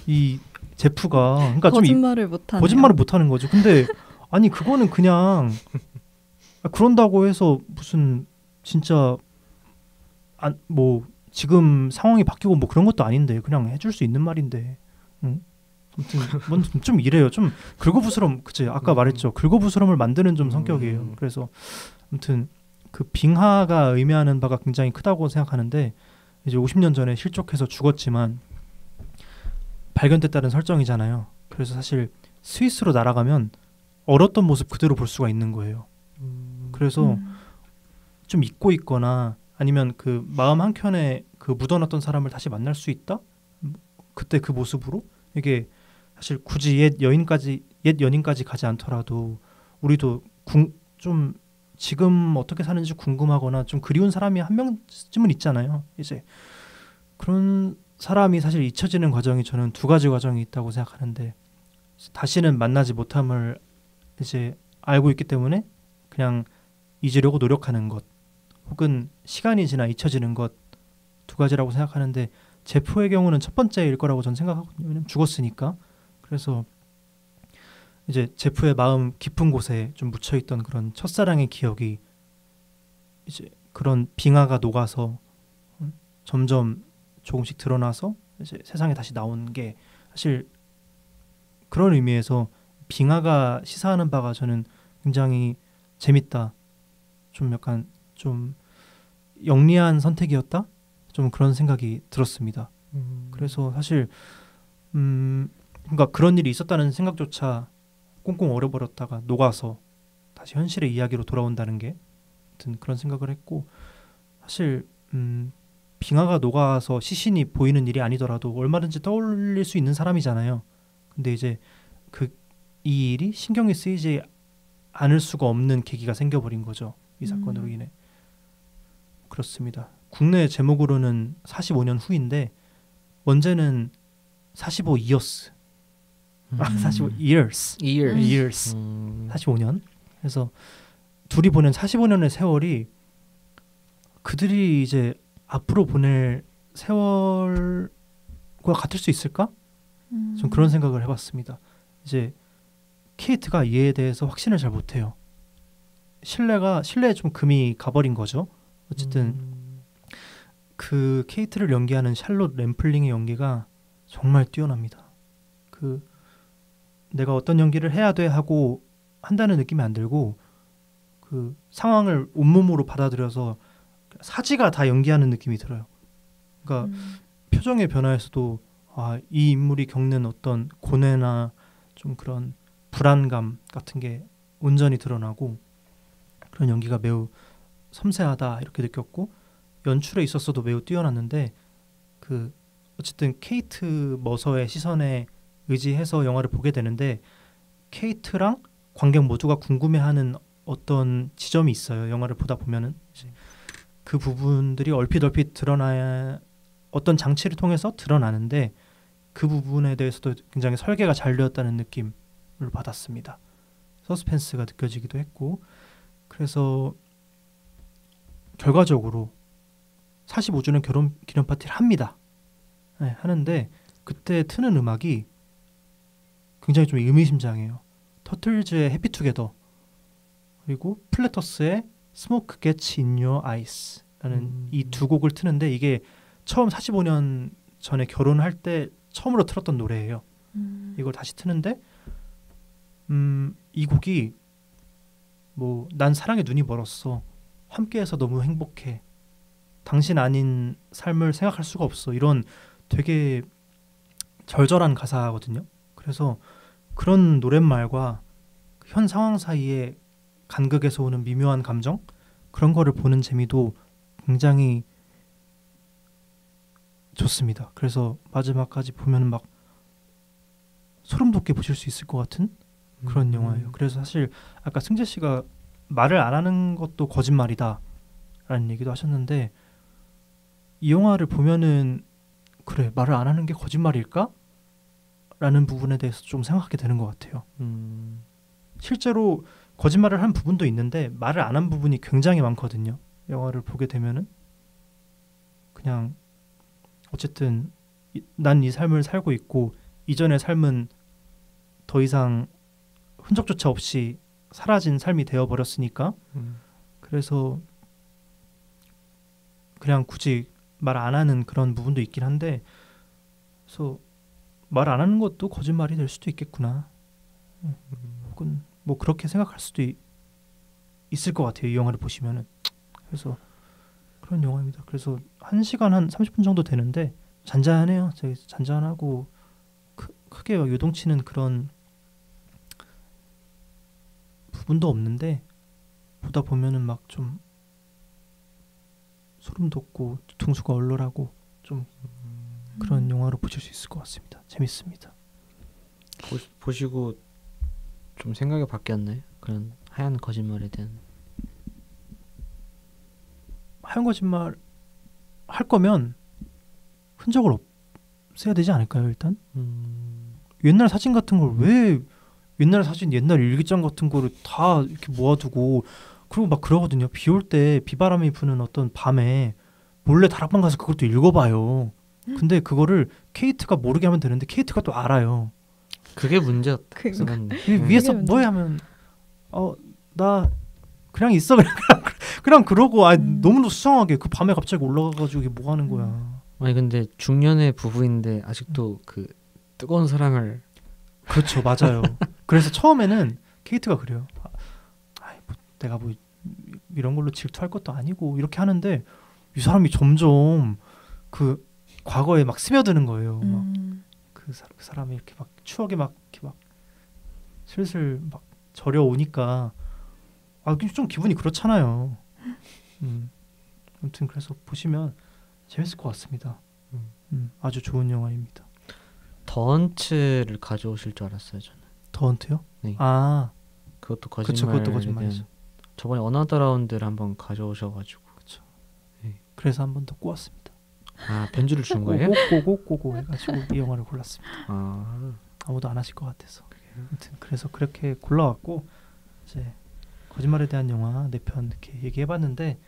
이 제프가. 그러니까 거짓말을 못하네요. 거짓말을 못하는 거죠. 근데 아니 그거는 그냥 그런다고 해서 무슨 진짜 뭐 지금 상황이 바뀌고 뭐 그런 것도 아닌데 그냥 해줄 수 있는 말인데. 아무튼 좀 이래요. 좀 긁어부스럼, 그치? 아까 말했죠. 긁어부스럼을 만드는 좀 성격이에요. 그래서 아무튼 그 빙하가 의미하는 바가 굉장히 크다고 생각하는데, 이제 50년 전에 실족해서 죽었지만 발견됐다는 설정이잖아요. 그래서 사실 스위스로 날아가면 얼었던 모습 그대로 볼 수가 있는 거예요. 그래서 좀 잊고 있거나 아니면 그 마음 한켠에 그 묻어놨던 사람을 다시 만날 수 있다? 그때 그 모습으로? 이게 사실 굳이 옛 연인까지 가지 않더라도 우리도 좀 지금 어떻게 사는지 궁금하거나 좀 그리운 사람이 한 명쯤은 있잖아요. 이제 그런 사람이 사실 잊혀지는 과정이 저는 두 가지 과정이 있다고 생각하는데, 다시는 만나지 못함을 이제 알고 있기 때문에 그냥 잊으려고 노력하는 것 혹은 시간이 지나 잊혀지는 것 두 가지라고 생각하는데 제프의 경우는 첫 번째일 거라고 저는 생각하거든요. 왜냐면 죽었으니까. 그래서 이제 제프의 마음 깊은 곳에 좀 묻혀있던 그런 첫사랑의 기억이 이제 그런 빙하가 녹아서 점점 조금씩 드러나서 이제 세상에 다시 나온 게 사실 그런 의미에서 빙하가 시사하는 바가 저는 굉장히 재밌다. 좀 약간 좀 영리한 선택이었다. 좀 그런 생각이 들었습니다. 그래서 사실 그러니까 그런 일이 있었다는 생각조차 꽁꽁 얼어버렸다가 녹아서 다시 현실의 이야기로 돌아온다는 게 아무튼 그런 생각을 했고 사실 빙하가 녹아서 시신이 보이는 일이 아니더라도 얼마든지 떠올릴 수 있는 사람이잖아요. 근데 이제 이 일이 신경이 쓰이지 않을 수가 없는 계기가 생겨버린 거죠. 이 사건으로 인해. 그렇습니다. 국내 제목으로는 45년 후인데 원제는 45 years. 45 years. years. 45년. 그래서 둘이 보낸 45년의 세월이 그들이 이제 앞으로 보낼 세월과 같을 수 있을까? 좀 그런 생각을 해봤습니다. 이제 케이트가 이에 대해서 확신을 잘 못해요. 신뢰에 좀 금이 가버린 거죠. 어쨌든 그 케이트를 연기하는 샬롯 램플링의 연기가 정말 뛰어납니다. 내가 어떤 연기를 해야 돼 하고 한다는 느낌이 안 들고 그 상황을 온몸으로 받아들여서 사지가 다 연기하는 느낌이 들어요. 그러니까 표정의 변화에서도 이 인물이 겪는 어떤 고뇌나 좀 그런 불안감 같은 게 온전히 드러나고 그런 연기가 매우 섬세하다 이렇게 느꼈고 연출에 있어서도 매우 뛰어났는데 어쨌든 케이트 머서의 시선에 의지해서 영화를 보게 되는데 케이트랑 관객 모두가 궁금해하는 어떤 지점이 있어요. 영화를 보다 보면은 그 부분들이 얼핏 드러나야 어떤 장치를 통해서 드러나는데 그 부분에 대해서도 굉장히 설계가 잘 되었다는 느낌을 받았습니다. 서스펜스가 느껴지기도 했고 그래서 결과적으로 45주년 결혼 기념 파티를 합니다. 네, 하는데 그때 트는 음악이 굉장히 좀 의미심장해요. 터틀즈의 해피투게더 그리고 플래터스의 스모크 게츠 인 유어 아이스라는 이 두 곡을 트는데 이게 처음 45년 전에 결혼할 때 처음으로 틀었던 노래예요. 이걸 다시 트는데 이 곡이 뭐 난 사랑에 눈이 멀었어. 함께해서 너무 행복해. 당신 아닌 삶을 생각할 수가 없어. 이런 되게 절절한 가사거든요. 그래서 그런 노랫말과 현 상황 사이에 간극에서 오는 미묘한 감정 그런 거를 보는 재미도 굉장히 좋습니다. 그래서 마지막까지 보면 막 소름 돋게 보실 수 있을 것 같은 그런 영화예요. 그래서 사실 아까 승재 씨가 말을 안 하는 것도 거짓말이다 라는 얘기도 하셨는데 이 영화를 보면은 그래 말을 안 하는 게 거짓말일까? 라는 부분에 대해서 좀 생각하게 되는 것 같아요. 실제로 거짓말을 한 부분도 있는데 말을 안 한 부분이 굉장히 많거든요. 영화를 보게 되면은 그냥 어쨌든 난 이 삶을 살고 있고 이전의 삶은 더 이상 흔적조차 없이 사라진 삶이 되어버렸으니까 그래서 그냥 굳이 말 안 하는 그런 부분도 있긴 한데 그래서 말 안 하는 것도 거짓말이 될 수도 있겠구나 혹은 뭐 그렇게 생각할 수도 있을 것 같아요. 이 영화를 보시면은. 그래서 그런 영화입니다. 그래서 1시간 한 30분 정도 되는데 잔잔해요. 되게 잔잔하고 크게 막 요동치는 그런 부분도 없는데 보다 보면은 막 좀 소름 돋고 뒤통수가 얼얼하고 좀 그런 영화로 보실 수 있을 것 같습니다. 재밌습니다. 보시고 좀 생각이 바뀌었나요? 그런 하얀 거짓말에 대한. 하얀 거짓말 할 거면 흔적을 없애야 되지 않을까요? 일단 옛날 사진 같은 걸 왜 옛날 사진, 옛날 일기장 같은 거를 다 이렇게 모아두고 그리고 막 그러거든요. 비 올 때 비바람이 부는 어떤 밤에 몰래 다락방 가서 그것도 읽어봐요. 근데 그거를 케이트가 모르게 하면 되는데 케이트가 또 알아요. 그게 문제였다. 그러니까. 맞네. 위에서 그게 뭐해 하면 나 그냥 있어 그냥 그러고 너무도 수상하게 그 밤에 갑자기 올라가가지고 이게 뭐 하는 거야. 아니 근데 중년의 부부인데 아직도 그 뜨거운 사랑을 그렇죠, 맞아요. 그래서 처음에는 케이트가 그래요. 내가 뭐 이런 걸로 질투할 것도 아니고 이렇게 하는데 이 사람이 점점 그 과거에 막 스며드는 거예요. 막 그 사람이 이렇게 막 추억에 막 이렇게 막 슬슬 막 저려오니까 좀 기분이 그렇잖아요. 아무튼 그래서 보시면 재밌을 것 같습니다. 아주 좋은 영화입니다. 더헌츠를 가져오실 줄 알았어요 저는. 더헌트요? 네. 아, 그것도 그쵸, 거짓말. 그것도 거짓말이죠. 저번에 어나더 라운드를 한번 가져오셔가지고. 그렇죠. 네. 그래서 한 번 더 꼬았습니다. 아 변주를 준 거예요? 꼬고 해가지고 이 영화를 골랐습니다. 아무도 안 하실 것 같아서. 아무튼 그래서 그렇게 골라왔고 이제 거짓말에 대한 영화 4편 이렇게 얘기해봤는데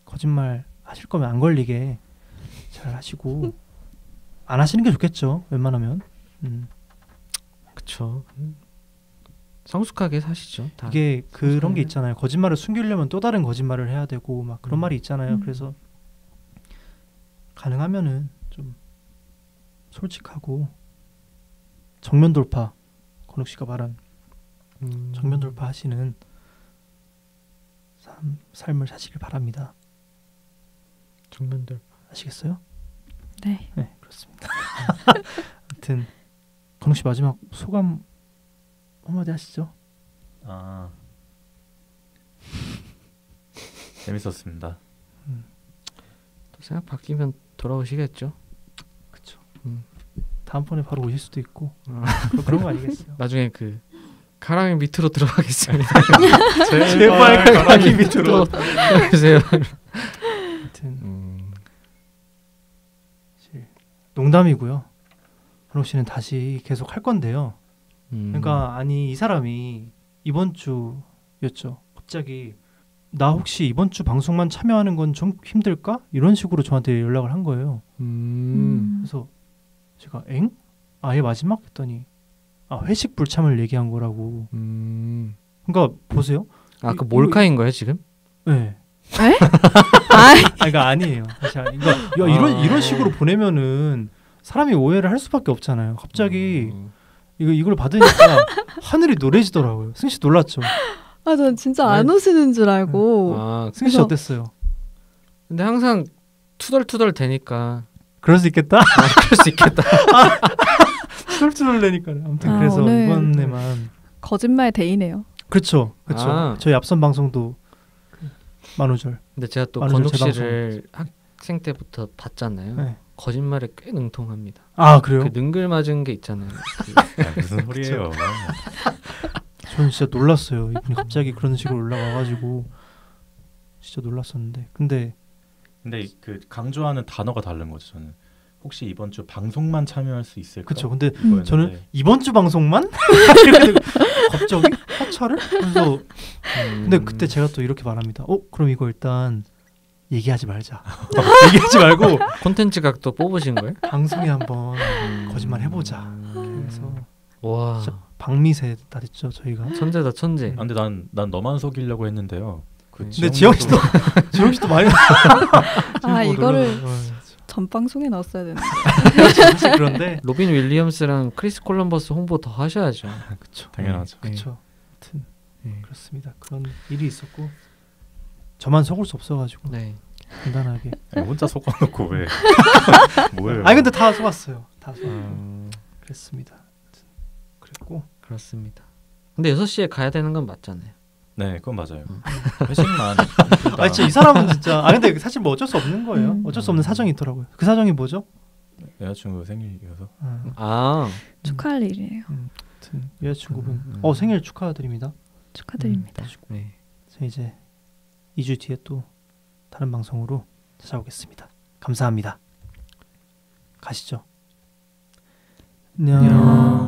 거짓말 하실 거면 안 걸리게 잘 하시고 안 하시는 게 좋겠죠. 웬만하면. 그쵸. 성숙하게 사시죠. 다. 이게 그런 성숙하게. 게 있잖아요. 거짓말을 숨기려면 또 다른 거짓말을 해야 되고 막 그런 말이 있잖아요. 그래서 가능하면은 좀 솔직하고 정면 돌파, 건욱 씨가 말한 정면 돌파 하시는 삶을 사시길 바랍니다. 정면 돌파. 아시겠어요? 네. 네, 그렇습니다. 아무튼 건욱 씨 마지막 소감 한마디 하시죠. 재밌었습니다. 또 생각 바뀌면 돌아오시겠죠. 그렇죠. 음. 다음번에 바로 오실 수도 있고 그런 거 아니겠어요? 나중에 그 가랑이 밑으로 들어가겠습니다. 제발 가랑이 밑으로 들어가세요. 아무튼 농담이고요. 건욱 씨는 다시 계속 할 건데요. 그러니까 아니 이 사람이 이번 주였죠. 갑자기 나 혹시 이번 주 방송만 참여하는 건 좀 힘들까? 이런 식으로 저한테 연락을 한 거예요. 그래서 제가 엥? 아예 마지막 했더니 회식 불참을 얘기한 거라고. 그러니까 보세요. 그 몰카인 거예요 지금? 네. 에? 그러니까 아니에요. 사실 그러니까 이런 식으로 보내면은 사람이 오해를 할 수밖에 없잖아요. 갑자기 이걸 받으니까 하늘이 노래지더라고요. 승희 씨 놀랐죠? 전 진짜 안 오시는 줄 알고. 승희 씨 어땠어요? 근데 항상 투덜투덜 되니까 그럴 수 있겠다. 그럴 수 있겠다. 투덜투덜 내니까. 아무튼 그래서 이번에만 거짓말 데이네요. 그렇죠. 저희 앞선 방송도 만우절. 근데 제가 또 만우절 건욱 재방송. 씨를 학생 때부터 봤잖아요. 네. 거짓말에 꽤 능통합니다. 그래요? 그 능글맞은 게 있잖아요. 무슨 소리예요? 저는 진짜 놀랐어요. 이분이 갑자기 그런 식으로 올라와가지고 진짜 놀랐었는데. 근데 그 강조하는 단어가 다른 거죠. 저는 혹시 이번 주 방송만 참여할 수 있을까? 그렇죠. 근데 이거였는데. 저는 이번 주 방송만 갑자기 하차를? 그래서 근데 그때 제가 또 이렇게 말합니다. 그럼 이거 일단 얘기하지 말자. 얘기하지 말고 콘텐츠 각도 뽑으신 거예요? 방송에 한번 거짓말 해보자. 그래서 와, 진짜 박미세 다 됐죠 저희가. 천재다 천재. 근데 난 너만 속이려고 했는데요. 근데 지영 씨도 많이. 이거를 전 방송에 넣었어야 되는데. 사실 그런데 로빈 윌리엄스랑 크리스 콜럼버스 홍보 더 하셔야죠. 그렇죠. 당연하죠. 그렇죠. 아무튼 그렇습니다. 그런 일이 있었고 저만 속을 수 없어가지고 네. 간단하게. 혼자 속아놓고 왜? 뭐예요? 근데 다 속았어요. 다 그랬습니다. 그랬고 그렇습니다. 근데 6시에 가야 되는 건 맞잖아요. 네, 그건 맞아요. 회식만. 진짜 이 사람은 진짜. 근데 사실 뭐 어쩔 수 없는 거예요. 어쩔 수 없는 사정이 있더라고요. 그 사정이 뭐죠? 여자친구 생일이어서. 축하할 일이에요. 아무튼 여자친구분 생일 축하드립니다. 축하드립니다. 네. 이제 2주 뒤에 또 다른 방송으로 찾아오겠습니다. 감사합니다. 가시죠. 안녕.